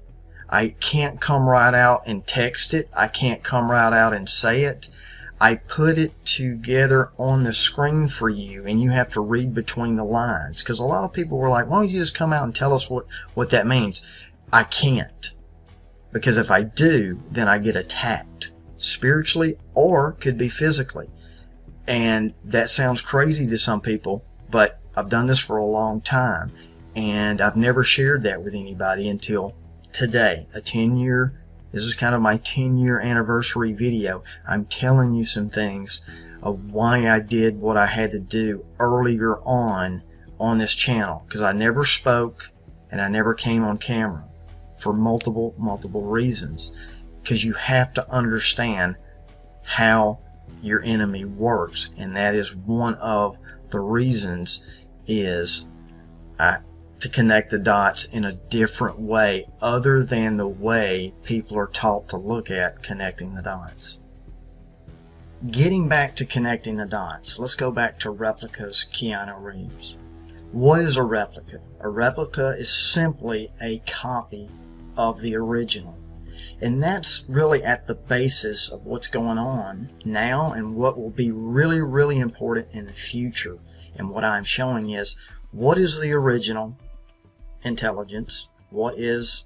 I can't come right out and text it. I can't come right out and say it. I put it together on the screen for you, and you have to read between the lines. Because a lot of people were like, why don't you just come out and tell us what that means? I can't. Because if I do, then I get attacked. Spiritually, or could be physically. And that sounds crazy to some people, but I've done this for a long time. And I've never shared that with anybody until today. This is kind of my 10-year anniversary video. I'm telling you some things of why I did what I had to do earlier on this channel. Because I never spoke and I never came on camera for multiple reasons. Because you have to understand how your enemy works. And that is one of the reasons is to connect the dots in a different way other than the way people are taught to look at connecting the dots. Getting back to connecting the dots, let's go back to Replica's Keanu Reeves. What is a replica? A replica is simply a copy of the original. And that's really at the basis of what's going on now and what will be really, really important in the future. And what I'm showing is, what is the original intelligence? What is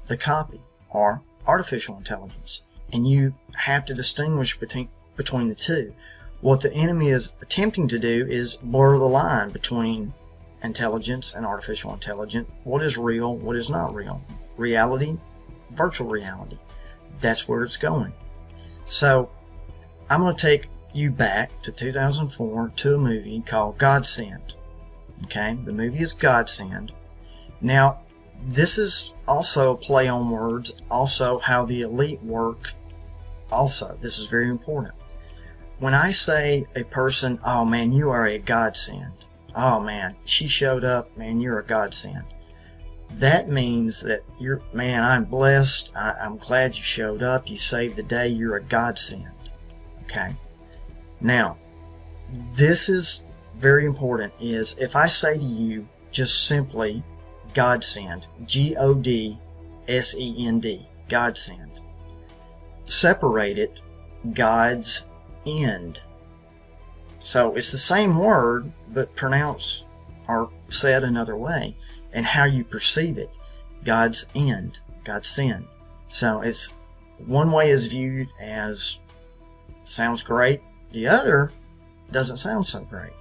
the copy or artificial intelligence? And you have to distinguish between the two. What the enemy is attempting to do is blur the line between intelligence and artificial intelligence. What is real? What is not real? Reality, virtual reality. That's where it's going. So I'm going to take you back to 2004 to a movie called Godsend. Okay, the movie is Godsend. Now, this is also a play on words, also how the elite work. Also, this is very important. When I say a person, oh man, you are a godsend. Oh man, she showed up, man, you're a godsend. That means that you're, man, I'm blessed. I'm glad you showed up. You saved the day. You're a godsend. Okay. Now, this is very important. Is if I say to you just simply godsend, Godsend, godsend. Separate it, God's end. So it's the same word, but pronounced or said another way. And how you perceive it, God's end, God's sin. So it's one way is viewed as sounds great, the other doesn't sound so great.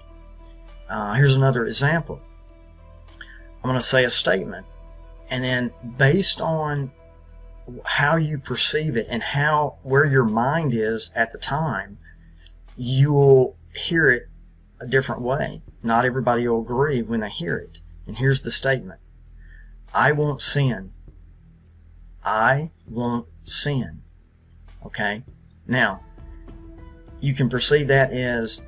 Here's another example. I'm going to say a statement, and then based on how you perceive it and where your mind is at the time, you will hear it a different way. Not everybody will agree when they hear it. And here's the statement. I won't sin. I won't sin. Okay? Now, you can perceive that as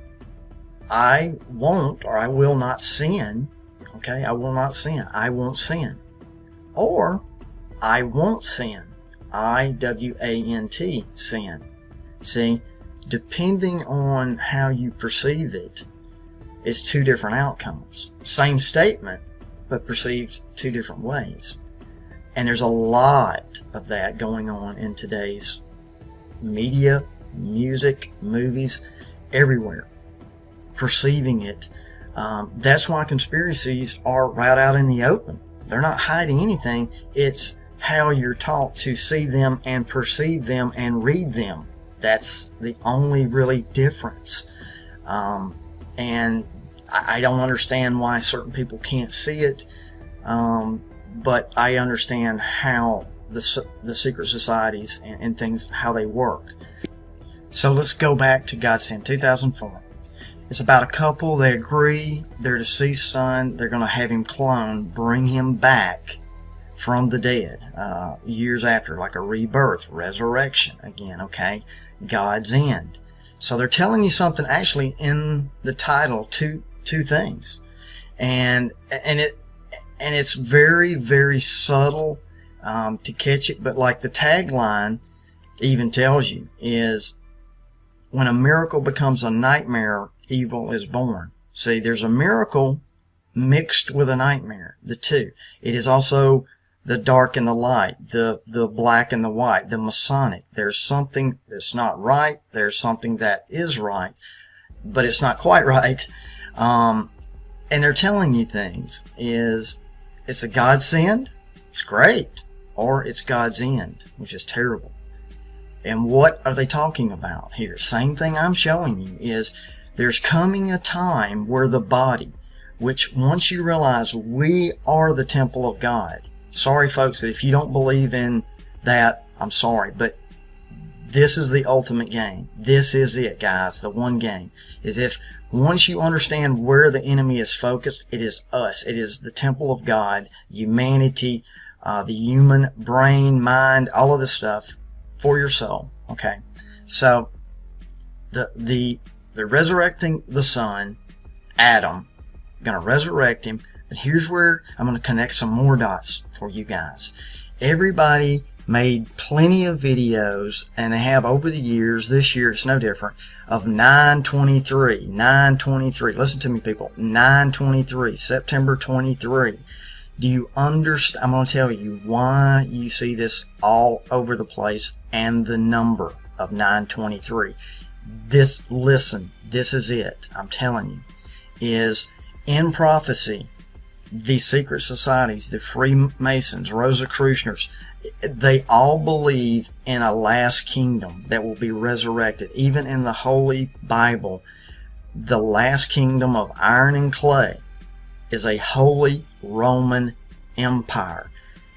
I won't or I will not sin. Okay? I will not sin. I won't sin. Or I won't sin. I-W-A-N-T, sin. See? Depending on how you perceive it, it's two different outcomes. Same statement, but perceived two different ways. And there's a lot of that going on in today's media, music, movies, everywhere. Perceiving it. That's why conspiracies are right out in the open. They're not hiding anything. It's how you're taught to see them and perceive them and read them. That's the only really difference. And I don't understand why certain people can't see it, but I understand how the secret societies and things, how they work. So let's go back to Godsend 2004. It's about a couple. They agree their deceased son, they're going to have him cloned, bring him back from the dead years after, like a rebirth, resurrection again, okay? God's end. So they're telling you something actually in the title, two things. And it's very, very subtle to catch it, but like the tagline even tells you is, when a miracle becomes a nightmare, evil is born. See, there's a miracle mixed with a nightmare, the two. It is also the dark and the light, the black and the white, the Masonic. There's something that's not right, there's something that is right, but it's not quite right. And they're telling you things. It's a godsend, it's great, or it's God's end, which is terrible. And what are they talking about here? Same thing I'm showing you is there's coming a time where the body, which once you realize we are the temple of God. Sorry folks, if you don't believe in that, I'm sorry, but this is the ultimate game. This is it, guys. The one game is if once you understand where the enemy is focused, it is us. It is the temple of God, humanity, the human brain, mind, all of this stuff for your soul. Okay, so they're resurrecting the son, Adam. Going to resurrect him, but here's where I'm going to connect some more dots for you guys. Everybody made plenty of videos, and they have over the years. This year it's no different, of 9/23. 9/23. Listen to me, people. 9/23, September 23. Do you understand? I'm going to tell you why you see this all over the place and the number of 9/23. Listen, this is it. I'm telling you, is in prophecy, the secret societies, the Freemasons, Rosicrucians, they all believe in a last kingdom that will be resurrected. Even in the Holy Bible, the last kingdom of iron and clay is a Holy Roman Empire.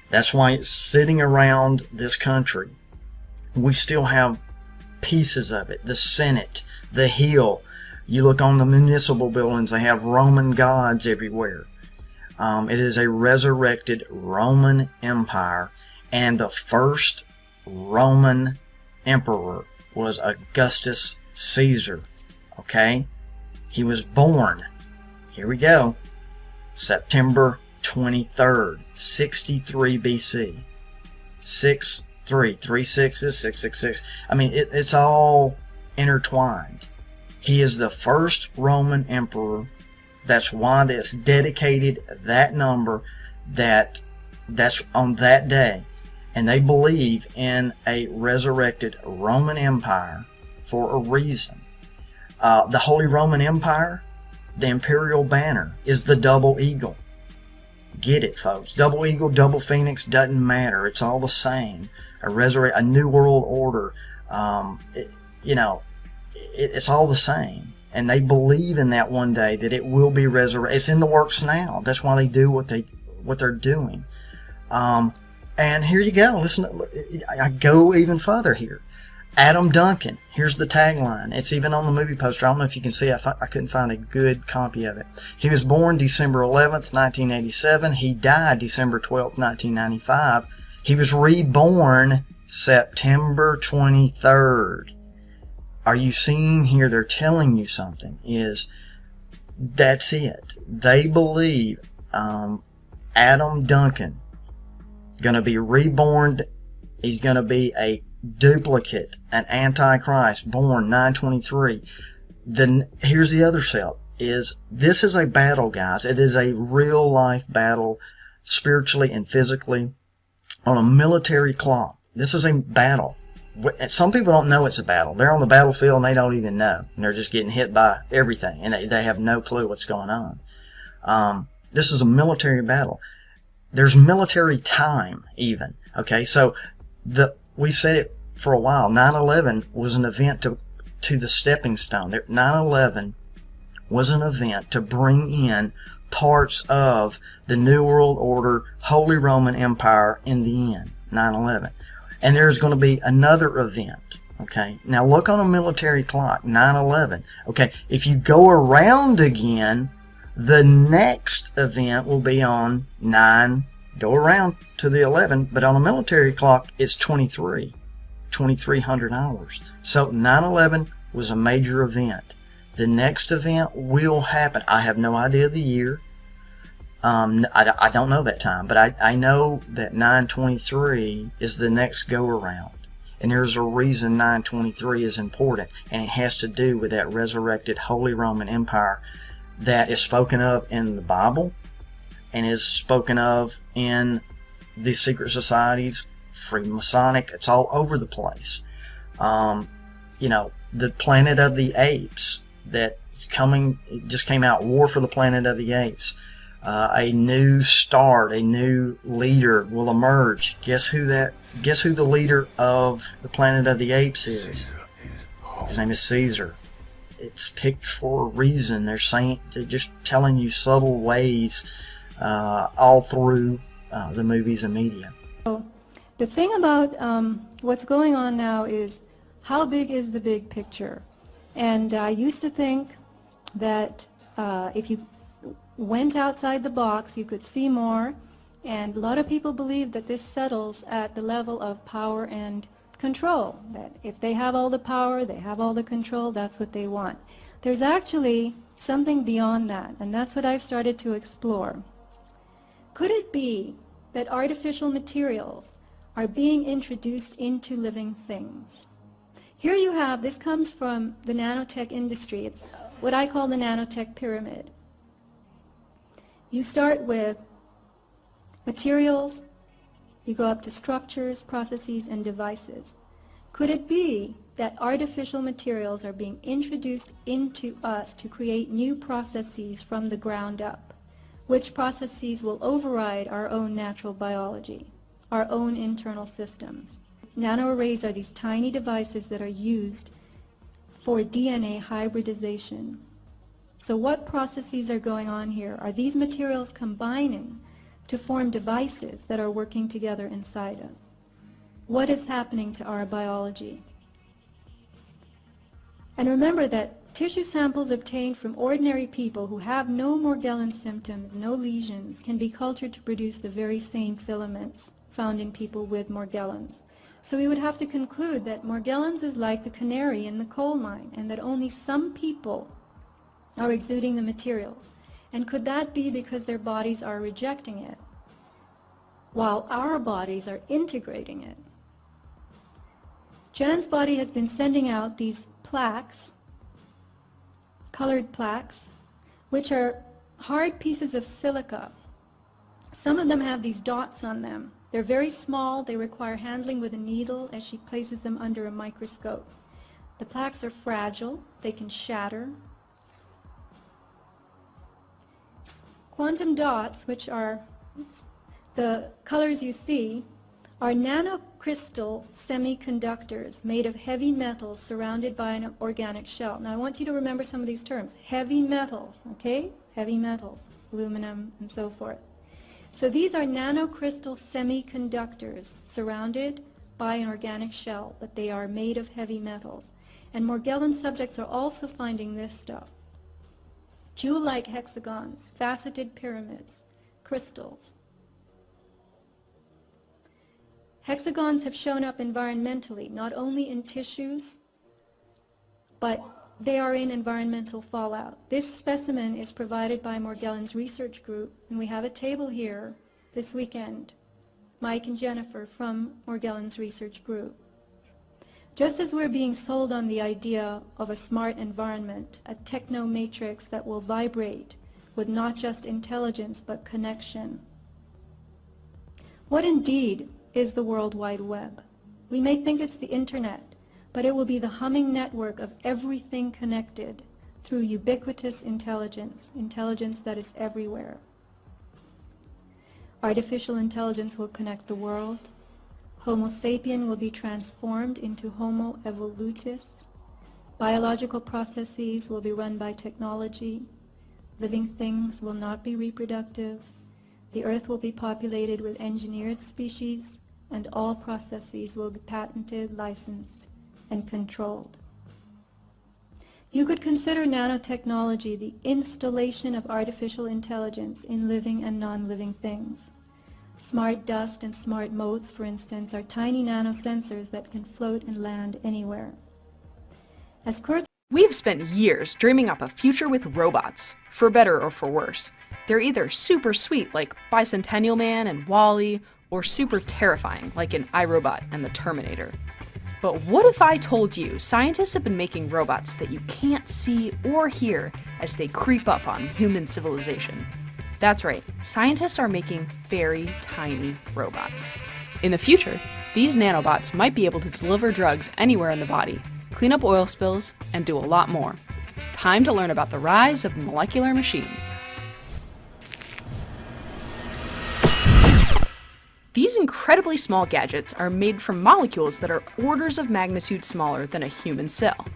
That's why it's sitting around this country. We still have pieces of it. The Senate, the Hill. You look on the municipal buildings, they have Roman gods everywhere. It is a resurrected Roman Empire, and the first Roman emperor was Augustus Caesar. Okay? He was born, here we go, September 23rd, 63 BC. 3 sixes, 666. I mean, it's all intertwined. He is the first Roman emperor. That's why that's dedicated that number, that's on that day. And they believe in a resurrected Roman Empire for a reason. The Holy Roman Empire, the imperial banner, is the double eagle. Get it, folks. Double eagle, double phoenix, doesn't matter. It's all the same. A new world order. It's all the same. And they believe in that one day that it will be resurrected. It's in the works now. That's why they do what they're doing. And here you go. Listen, I go even further here. Adam Duncan. Here's the tagline. It's even on the movie poster. I don't know if you can see it. I couldn't find a good copy of it. He was born December 11th, 1987. He died December 12th, 1995. He was reborn September 23rd. Are you seeing here? They're telling you something. That's it. They believe Adam Duncan going to be reborn. He's going to be a duplicate, an antichrist, born 9/23. Then here's the other step. This is a battle, guys. It is a real life battle, spiritually and physically, on a military clock. This is a battle. Some people don't know it's a battle. They're on the battlefield and they don't even know. And they're just getting hit by everything. And they have no clue what's going on. This is a military battle. There's military time even. Okay, so we've said it for a while. 9/11 was an event to the stepping stone. 9/11 was an event to bring in parts of the New World Order, Holy Roman Empire in the end. 9/11. And there's going to be another event Okay, now look on a military clock, 9/11. Okay, if you go around again, the next event will be on 9, go around to the 11, but on a military clock, it's 2300 hours. So 9/11 was a major event. The next event will happen. I have no idea the year. I don't know that time, but I know that 9/23 is the next go-around. And there's a reason 9/23 is important, and it has to do with that resurrected Holy Roman Empire that is spoken of in the Bible and is spoken of in the secret societies, Freemasonic. It's all over the place. You know, the Planet of the Apes that's coming, it just came out, War for the Planet of the Apes. A new start, a new leader will emerge. Guess who the leader of the Planet of the Apes is? His name is Caesar. It's picked for a reason. They're just telling you subtle ways all through the movies and media. So the thing about what's going on now is, how big is the big picture? And I used to think that if you went outside the box, you could see more, and a lot of people believe that this settles at the level of power and control, that if they have all the power, they have all the control, that's what they want. There's actually something beyond that, and that's what I've started to explore. Could it be that artificial materials are being introduced into living things? Here you have, this comes from the nanotech industry. It's what I call the nanotech pyramid. You start with materials, you go up to structures, processes, and devices. Could it be that artificial materials are being introduced into us to create new processes from the ground up, which processes will override our own natural biology, our own internal systems? Nanoarrays are these tiny devices that are used for DNA hybridization. So what processes are going on here? Are these materials combining to form devices that are working together inside us? What is happening to our biology? And remember that tissue samples obtained from ordinary people who have no Morgellons symptoms, no lesions, can be cultured to produce the very same filaments found in people with Morgellons. So we would have to conclude that Morgellons is like the canary in the coal mine, and that only some people are exuding the materials. And could that be because their bodies are rejecting it, while our bodies are integrating it? Jan's body has been sending out these plaques, colored plaques, which are hard pieces of silica. Some of them have these dots on them. They're very small. They require handling with a needle as she places them under a microscope. The plaques are fragile. They can shatter. Quantum dots, which are the colors you see, are nanocrystal semiconductors made of heavy metals surrounded by an organic shell. Now I want you to remember some of these terms. Heavy metals, okay? Heavy metals, aluminum and so forth. So these are nanocrystal semiconductors surrounded by an organic shell, but they are made of heavy metals. And Morgellon subjects are also finding this stuff. Jewel-like hexagons, faceted pyramids, crystals. Hexagons have shown up environmentally, not only in tissues, but they are in environmental fallout. This specimen is provided by Morgellons Research Group, and we have a table here this weekend, Mike and Jennifer from Morgellons Research Group. Just as we're being sold on the idea of a smart environment, a techno-matrix that will vibrate with not just intelligence but connection. What indeed is the World Wide Web? We may think it's the internet, but it will be the humming network of everything connected through ubiquitous intelligence, intelligence that is everywhere. Artificial intelligence will connect the world. Homo sapien will be transformed into Homo evolutus. Biological processes will be run by technology. Living things will not be reproductive. The earth will be populated with engineered species, and all processes will be patented, licensed, and controlled. You could consider nanotechnology the installation of artificial intelligence in living and non-living things. Smart dust and smart motes, for instance, are tiny nanosensors that can float and land anywhere. As Kurt We've spent years dreaming up a future with robots, for better or for worse. They're either super sweet like Bicentennial Man and WALL-E, or super terrifying like in iRobot and the Terminator. But what if I told you scientists have been making robots that you can't see or hear as they creep up on human civilization? That's right, scientists are making very tiny robots. In the future, these nanobots might be able to deliver drugs anywhere in the body, clean up oil spills, and do a lot more. Time to learn about the rise of molecular machines. These incredibly small gadgets are made from molecules that are orders of magnitude smaller than a human cell.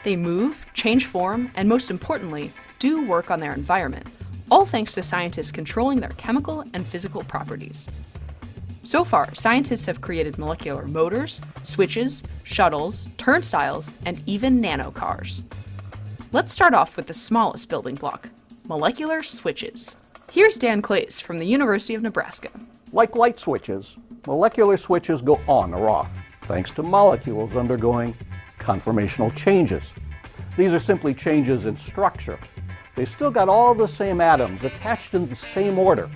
They move, change form, and most importantly, do work on their environment, all thanks to scientists controlling their chemical and physical properties. So far, scientists have created molecular motors, switches, shuttles, turnstiles, and even nanocars. Let's start off with the smallest building block, molecular switches. Here's Dan Clays from the University of Nebraska. Like light switches, molecular switches go on or off, thanks to molecules undergoing conformational changes. These are simply changes in structure. They've still got all the same atoms attached in the same order,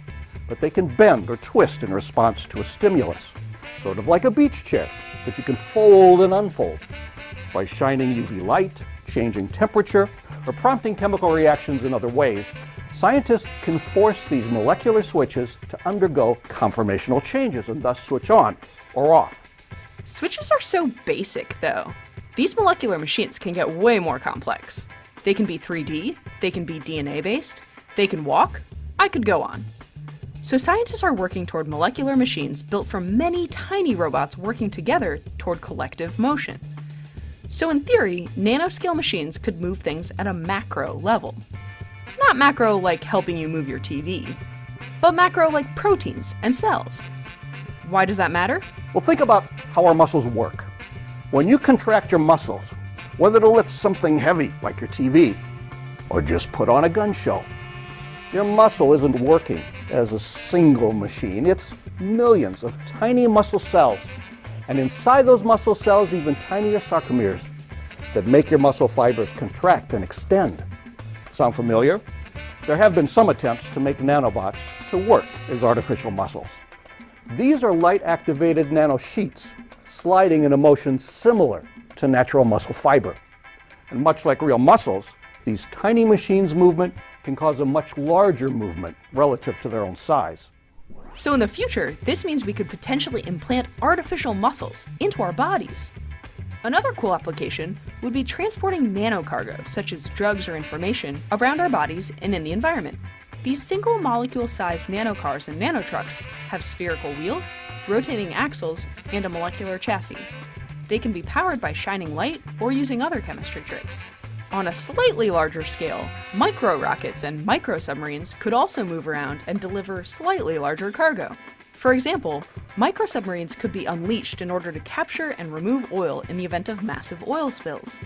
but they can bend or twist in response to a stimulus, sort of like a beach chair that you can fold and unfold. By shining UV light, changing temperature, or prompting chemical reactions in other ways, scientists can force these molecular switches to undergo conformational changes and thus switch on or off. Switches are so basic, though. These molecular machines can get way more complex. They can be 3D, they can be DNA-based, they can walk. I could go on. So scientists are working toward molecular machines built from many tiny robots working together toward collective motion. So in theory, nanoscale machines could move things at a macro level. Not macro like helping you move your TV, but macro like proteins and cells. Why does that matter? Well, think about how our muscles work. When you contract your muscles, whether to lift something heavy like your TV, or just put on a gun show, your muscle isn't working as a single machine. It's millions of tiny muscle cells, and inside those muscle cells, even tinier sarcomeres that make your muscle fibers contract and extend. Sound familiar? There have been some attempts to make nanobots to work as artificial muscles. These are light-activated nanosheets, sliding in a motion similar to natural muscle fiber. And much like real muscles, these tiny machines' movement can cause a much larger movement relative to their own size. So in the future, this means we could potentially implant artificial muscles into our bodies. Another cool application would be transporting nanocargo, such as drugs or information, around our bodies and in the environment. These single molecule-sized nanocars and nanotrucks have spherical wheels, rotating axles, and a molecular chassis. They can be powered by shining light or using other chemistry tricks. On a slightly larger scale, micro-rockets and micro-submarines could also move around and deliver slightly larger cargo. For example, microsubmarines could be unleashed in order to capture and remove oil in the event of massive oil spills.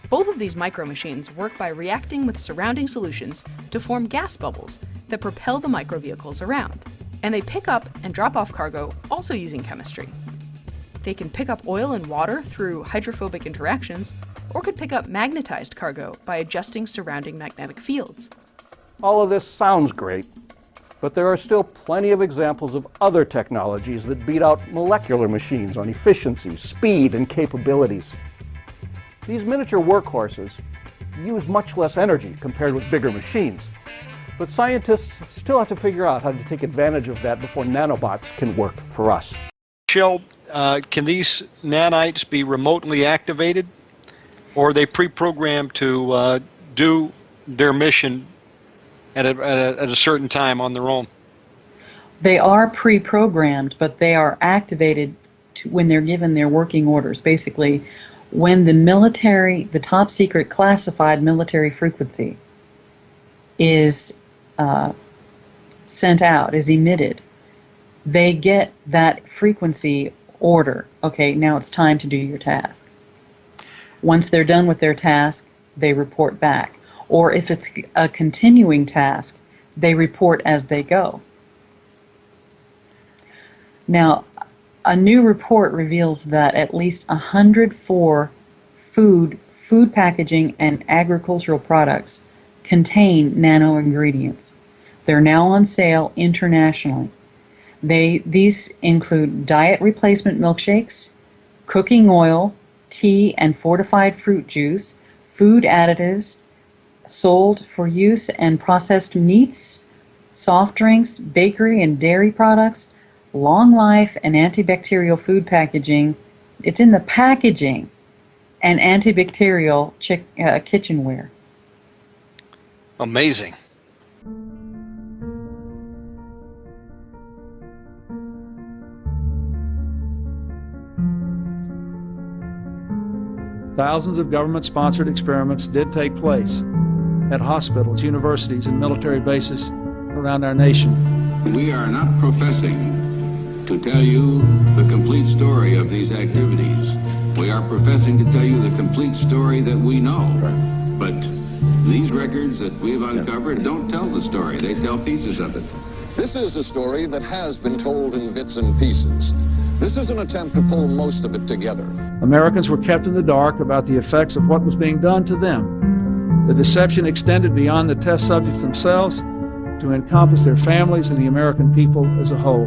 Both of these micro-machines work by reacting with surrounding solutions to form gas bubbles that propel the micro-vehicles around, and they pick up and drop off cargo also using chemistry. They can pick up oil and water through hydrophobic interactions, or could pick up magnetized cargo by adjusting surrounding magnetic fields. All of this sounds great, but there are still plenty of examples of other technologies that beat out molecular machines on efficiency, speed, and capabilities. These miniature workhorses use much less energy compared with bigger machines, but scientists still have to figure out how to take advantage of that before nanobots can work for us. Michelle, can these nanites be remotely activated, or are they pre-programmed to do their mission at a certain time on their own? They are pre-programmed, but they are activated when they're given their working orders. Basically, when the military, the top secret classified military frequency is sent out, is emitted, they get that frequency order. Okay, now it's time to do your task. Once they're done with their task, they report back. Or if it's a continuing task, they report as they go. Now, a new report reveals that at least 104 food packaging and agricultural products contain nano ingredients. They're now on sale internationally. These include diet replacement milkshakes, cooking oil, tea and fortified fruit juice, food additives sold for use in processed meats, soft drinks, bakery and dairy products, long life and antibacterial food packaging. It's in the packaging, and antibacterial kitchenware. Amazing. Thousands of government-sponsored experiments did take place at hospitals, universities, and military bases around our nation. We are not professing to tell you the complete story of these activities. We are professing to tell you the complete story that we know. But these records that we've uncovered don't tell the story. They tell pieces of it. This is a story that has been told in bits and pieces. This is an attempt to pull most of it together. Americans were kept in the dark about the effects of what was being done to them. The deception extended beyond the test subjects themselves to encompass their families and the American people as a whole.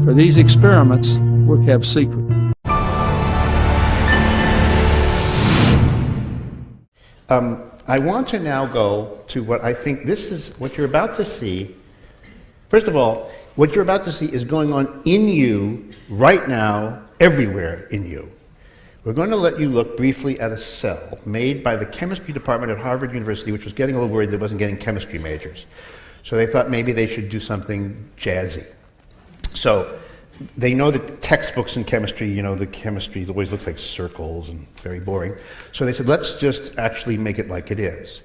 For these experiments were kept secret. I want to now go to what I think this is what you're about to see. First of all, what you're about to see is going on in you right now, everywhere in you. We're going to let you look briefly at a cell made by the chemistry department at Harvard University, which was getting a little worried that it wasn't getting chemistry majors. So they thought maybe they should do something jazzy. So they know that textbooks in chemistry, you know, the chemistry always looks like circles and very boring. So they said, let's just actually make it like it is.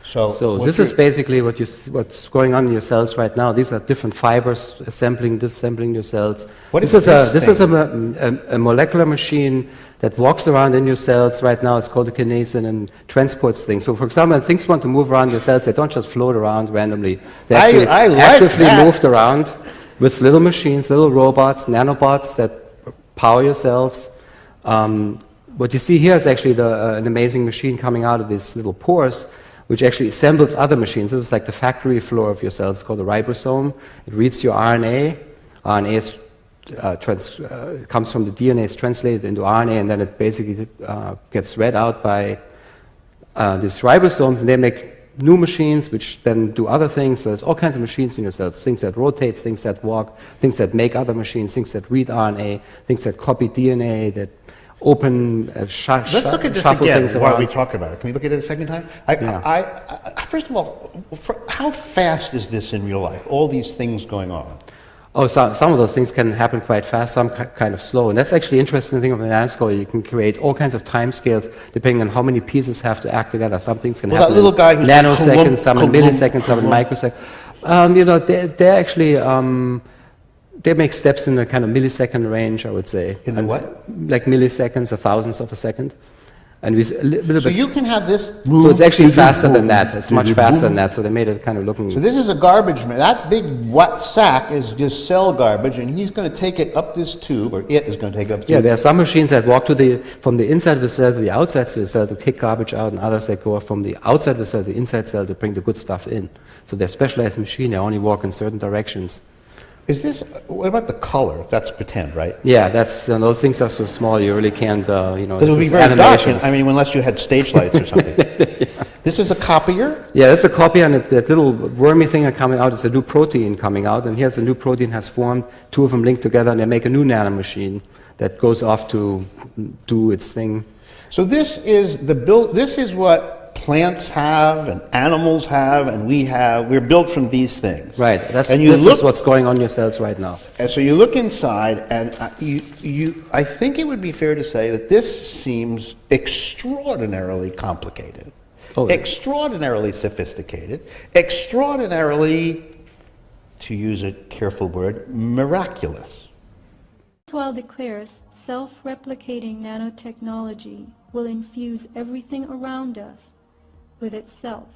So this is basically what's going on in your cells right now. These are different fibers assembling, disassembling your cells. This is a molecular machine that walks around in your cells right now. It's called a kinesin and transports things. So for example, when things want to move around your cells, they don't just float around randomly. They actually actively moved around with little machines, little robots, nanobots that power your cells. What you see here is actually an amazing machine coming out of these little pores, which actually assembles other machines. This is like the factory floor of your cells. It's called a ribosome. It reads your RNA. RNA is, comes from the DNA, it's translated into RNA, and then it basically gets read out by these ribosomes, and they make new machines which then do other things. So there's all kinds of machines in your cells, things that rotate, things that walk, things that make other machines, things that read RNA, things that copy DNA, that open, Let's look at this again while we talk about it. Can we look at it a second time? First of all, how fast is this in real life, all these things going on? Oh, some of those things can happen quite fast, some kind of slow. And that's actually an interesting thing of the nanoscale. You can create all kinds of time scales depending on how many pieces have to act together. Some things can happen in nanoseconds, some in milliseconds, some in microseconds. You know, they're actually... they make steps in the kind of millisecond range, I would say. In the what? Like milliseconds or thousandths of a second. And with a little bit. So you can have this move. So it's actually faster than that. It's much faster than that. So they made it kind of looking. So this is a garbage man. That big wet sack is just cell garbage, and he's going to take it up this tube, or it is going to take up. Yeah, there are some machines that walk from the inside of the cell to the outside of the cell to kick garbage out, and others that go from the outside of the cell to the inside cell to bring the good stuff in. So they're specialized machines. They only walk in certain directions. Is this, what about the color? That's pretend, right? Yeah, those things are so small you really can't, you know. It would be very dark, I mean, unless you had stage lights or something. Yeah. This is a copier? Yeah, it's a copier, and that little wormy thing coming out is a new protein coming out, and here's a new protein has formed, two of them linked together, and they make a new nanomachine that goes off to do its thing. So this is this is what plants have and animals have and we have. We're built from these things. Right. This is what's going on in your cells right now. And so you look inside, and I think it would be fair to say that this seems extraordinarily complicated, extraordinarily sophisticated, extraordinarily, to use a careful word, miraculous. Kurzweil declares self-replicating nanotechnology will infuse everything around us with itself.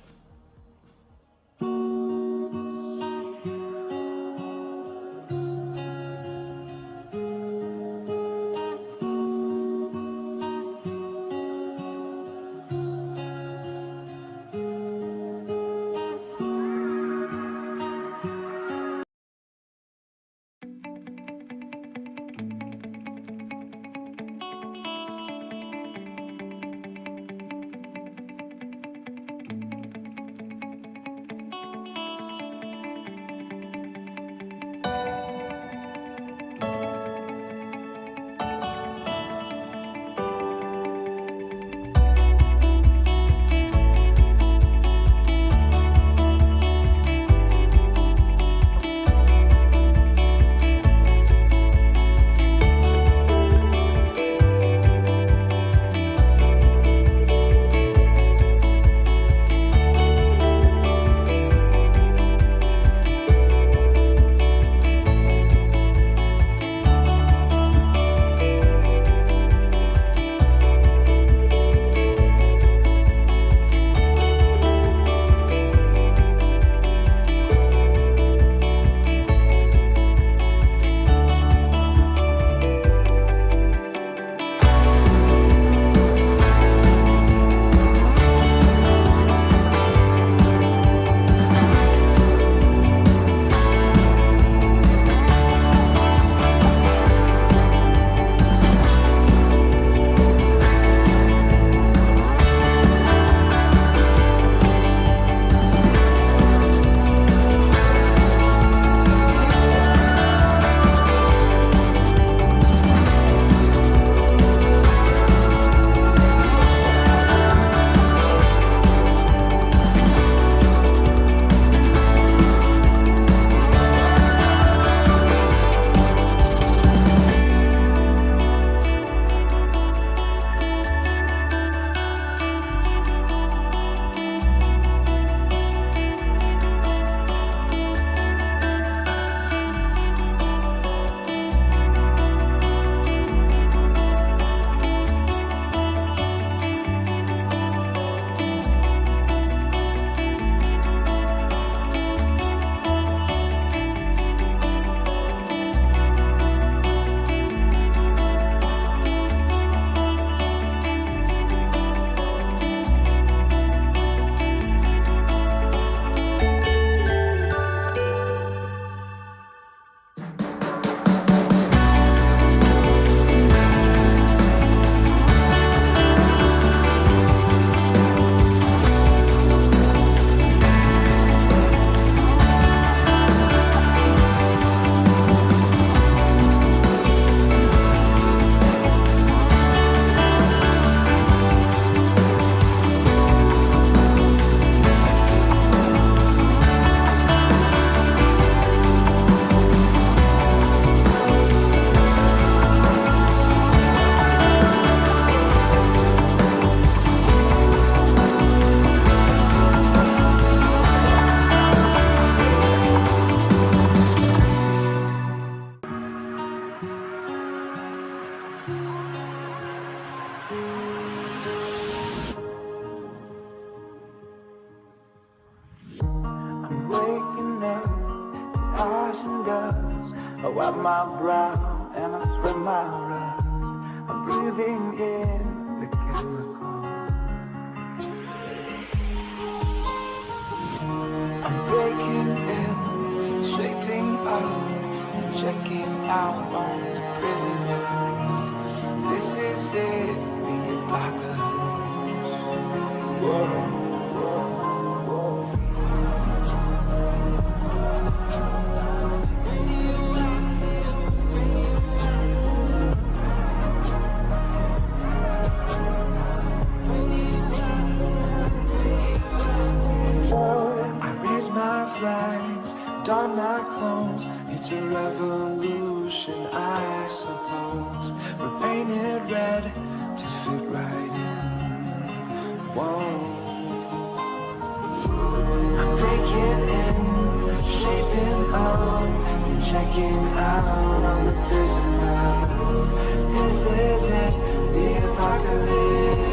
I wipe my brow and I spread my rust. I'm breathing in the chemicals. I'm breaking in, shaping out, and checking out on the prisoners. This is it, the apocalypse. Whoa. Don my clones, it's a revolution, I suppose. We're painted red to fit right in. Whoa. I'm breaking in, shaping up, and checking out on the prisoners. This is it, the apocalypse.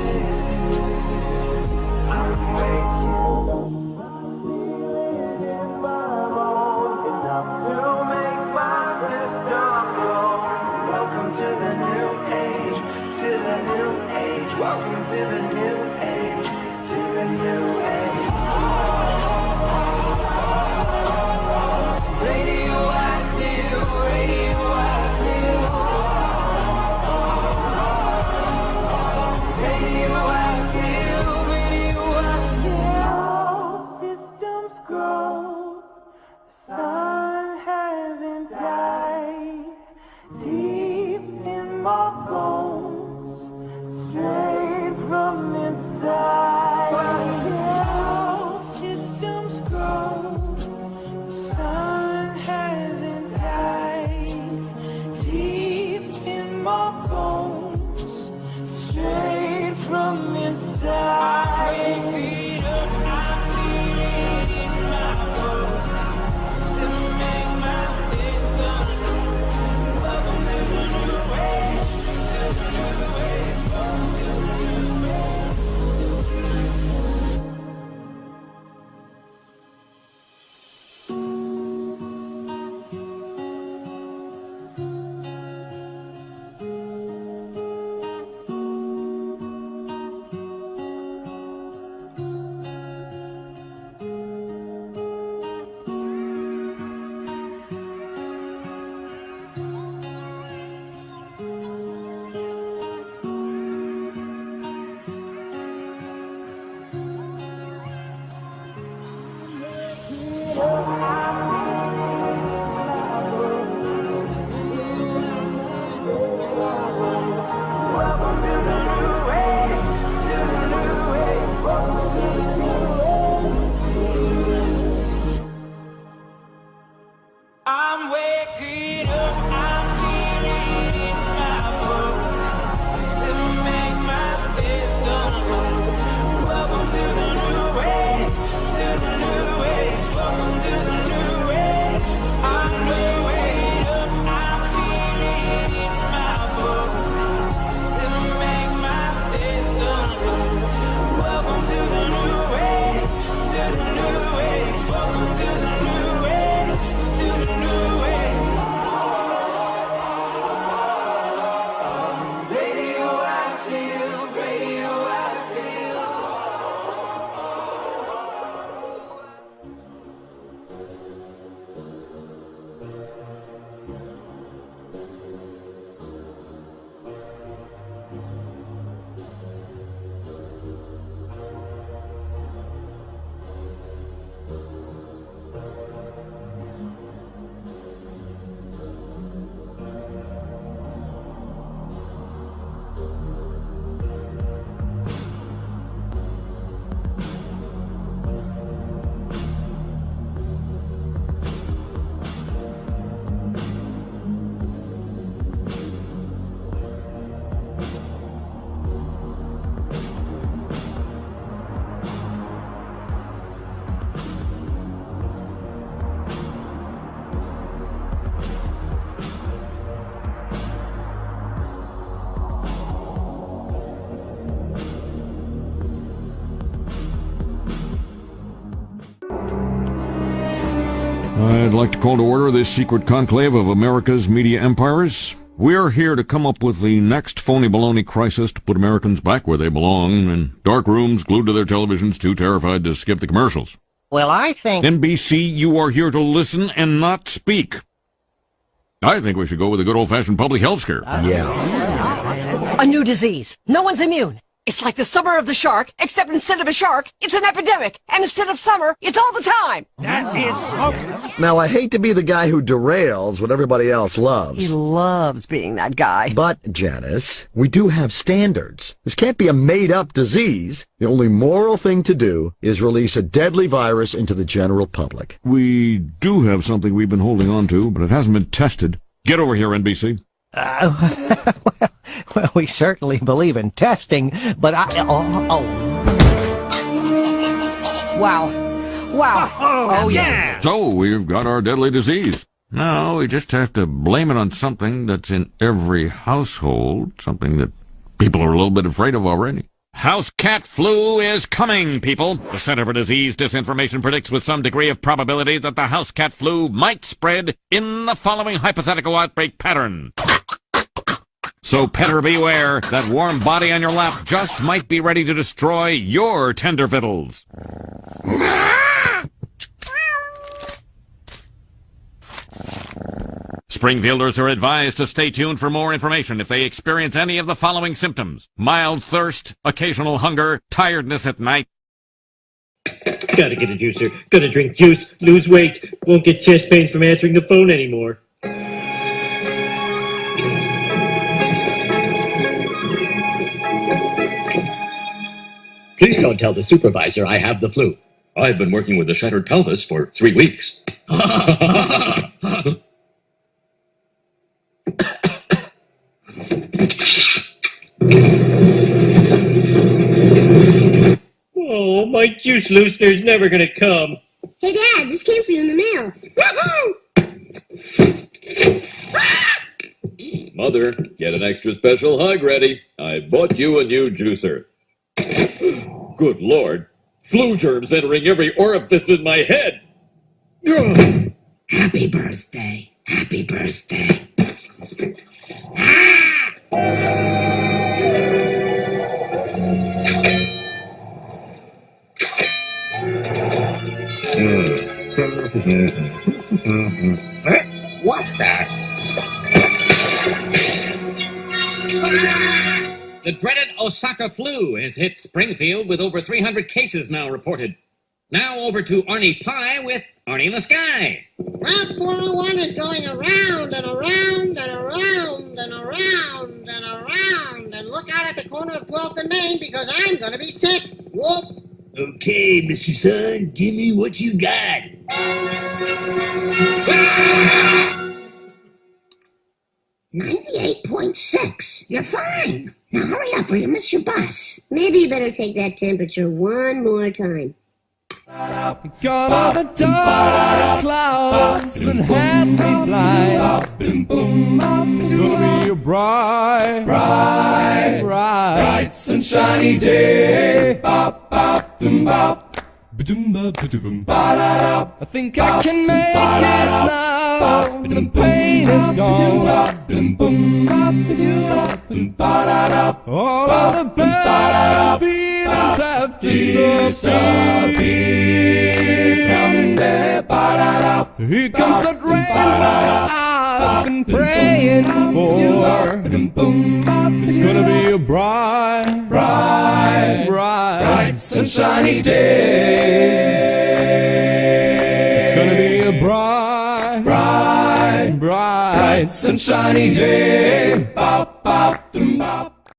Welcome to the new age, to the new age. Radioactive, radioactive. Radioactive, radioactive. Systems grow. The sun hasn't died. Deep in my bones, straight from inside. Now systems grow. The sun hasn't died. Deep in my bones, straight from inside. I'm waking up, I'm feeling in my bones to make my system grow. Welcome to the new age, to the new age. Welcome to the new age. I'm waking up, I'm feeling in my bones to make my system grow. Welcome to the new age, to the new age. Welcome to the new age, to the new age. Radioactive, radioactive. I'd like to call to order this secret conclave of America's media empires. We're here to come up with the next phony baloney crisis to put Americans back where they belong, in dark rooms glued to their televisions, too terrified to skip the commercials. Well, I think... NBC, you are here to listen and not speak. I think we should go with a good old-fashioned public health scare. A new disease. No one's immune. It's like the summer of the shark, except instead of a shark, it's an epidemic. And instead of summer, it's all the time. That is smoking. Now, I hate to be the guy who derails what everybody else loves. He loves being that guy. But, Janice, we do have standards. This can't be a made-up disease. The only moral thing to do is release a deadly virus into the general public. We do have something we've been holding on to, but it hasn't been tested. Get over here, NBC. Well, we certainly believe in testing, but Wow. Oh, yeah. So, we've got our deadly disease. Now, we just have to blame it on something that's in every household, something that people are a little bit afraid of already. House cat flu is coming, people. The Center for Disease Disinformation predicts with some degree of probability that the house cat flu might spread in the following hypothetical outbreak pattern. So petter beware, that warm body on your lap just might be ready to destroy your tender victuals. Springfielders are advised to stay tuned for more information if they experience any of the following symptoms: mild thirst, occasional hunger, tiredness at night. Gotta get a juicer. Gotta drink juice. Lose weight. Won't get chest pain from answering the phone anymore. Please don't tell the supervisor I have the flu. I've been working with a shattered pelvis for 3 weeks. Oh, my juice loosener's never gonna come. Hey, Dad, this came for you in the mail. Mother, get an extra special hug ready. I bought you a new juicer. Good Lord. Flu germs entering every orifice in my head. Ugh. Happy birthday. Happy birthday. What the? The dreaded Osaka flu has hit Springfield with over 300 cases now reported. Now over to Arnie Pie with Arnie in the Sky. Route 401 is going around and around and around and around and around. And look out at the corner of 12th and Main because I'm going to be sick. Whoop. Okay, Mr. Sun, give me what you got. 98.6. You're fine. Now hurry up or you'll miss your bus. Maybe you better take that temperature one more time. Gone are the dark clouds that had me blind. It's gonna be a bright, bright, bright, sunshiny day. Bop, bop, dum, bop. I think I can make it now. The pain is gone. All of the bad feelings have disappeared. Here comes that rain I've been praying for. It's gonna be a bright, bright, bright, sunshiny day. It's gonna be a bright, bright, bright, sunshiny day. Bop, bop.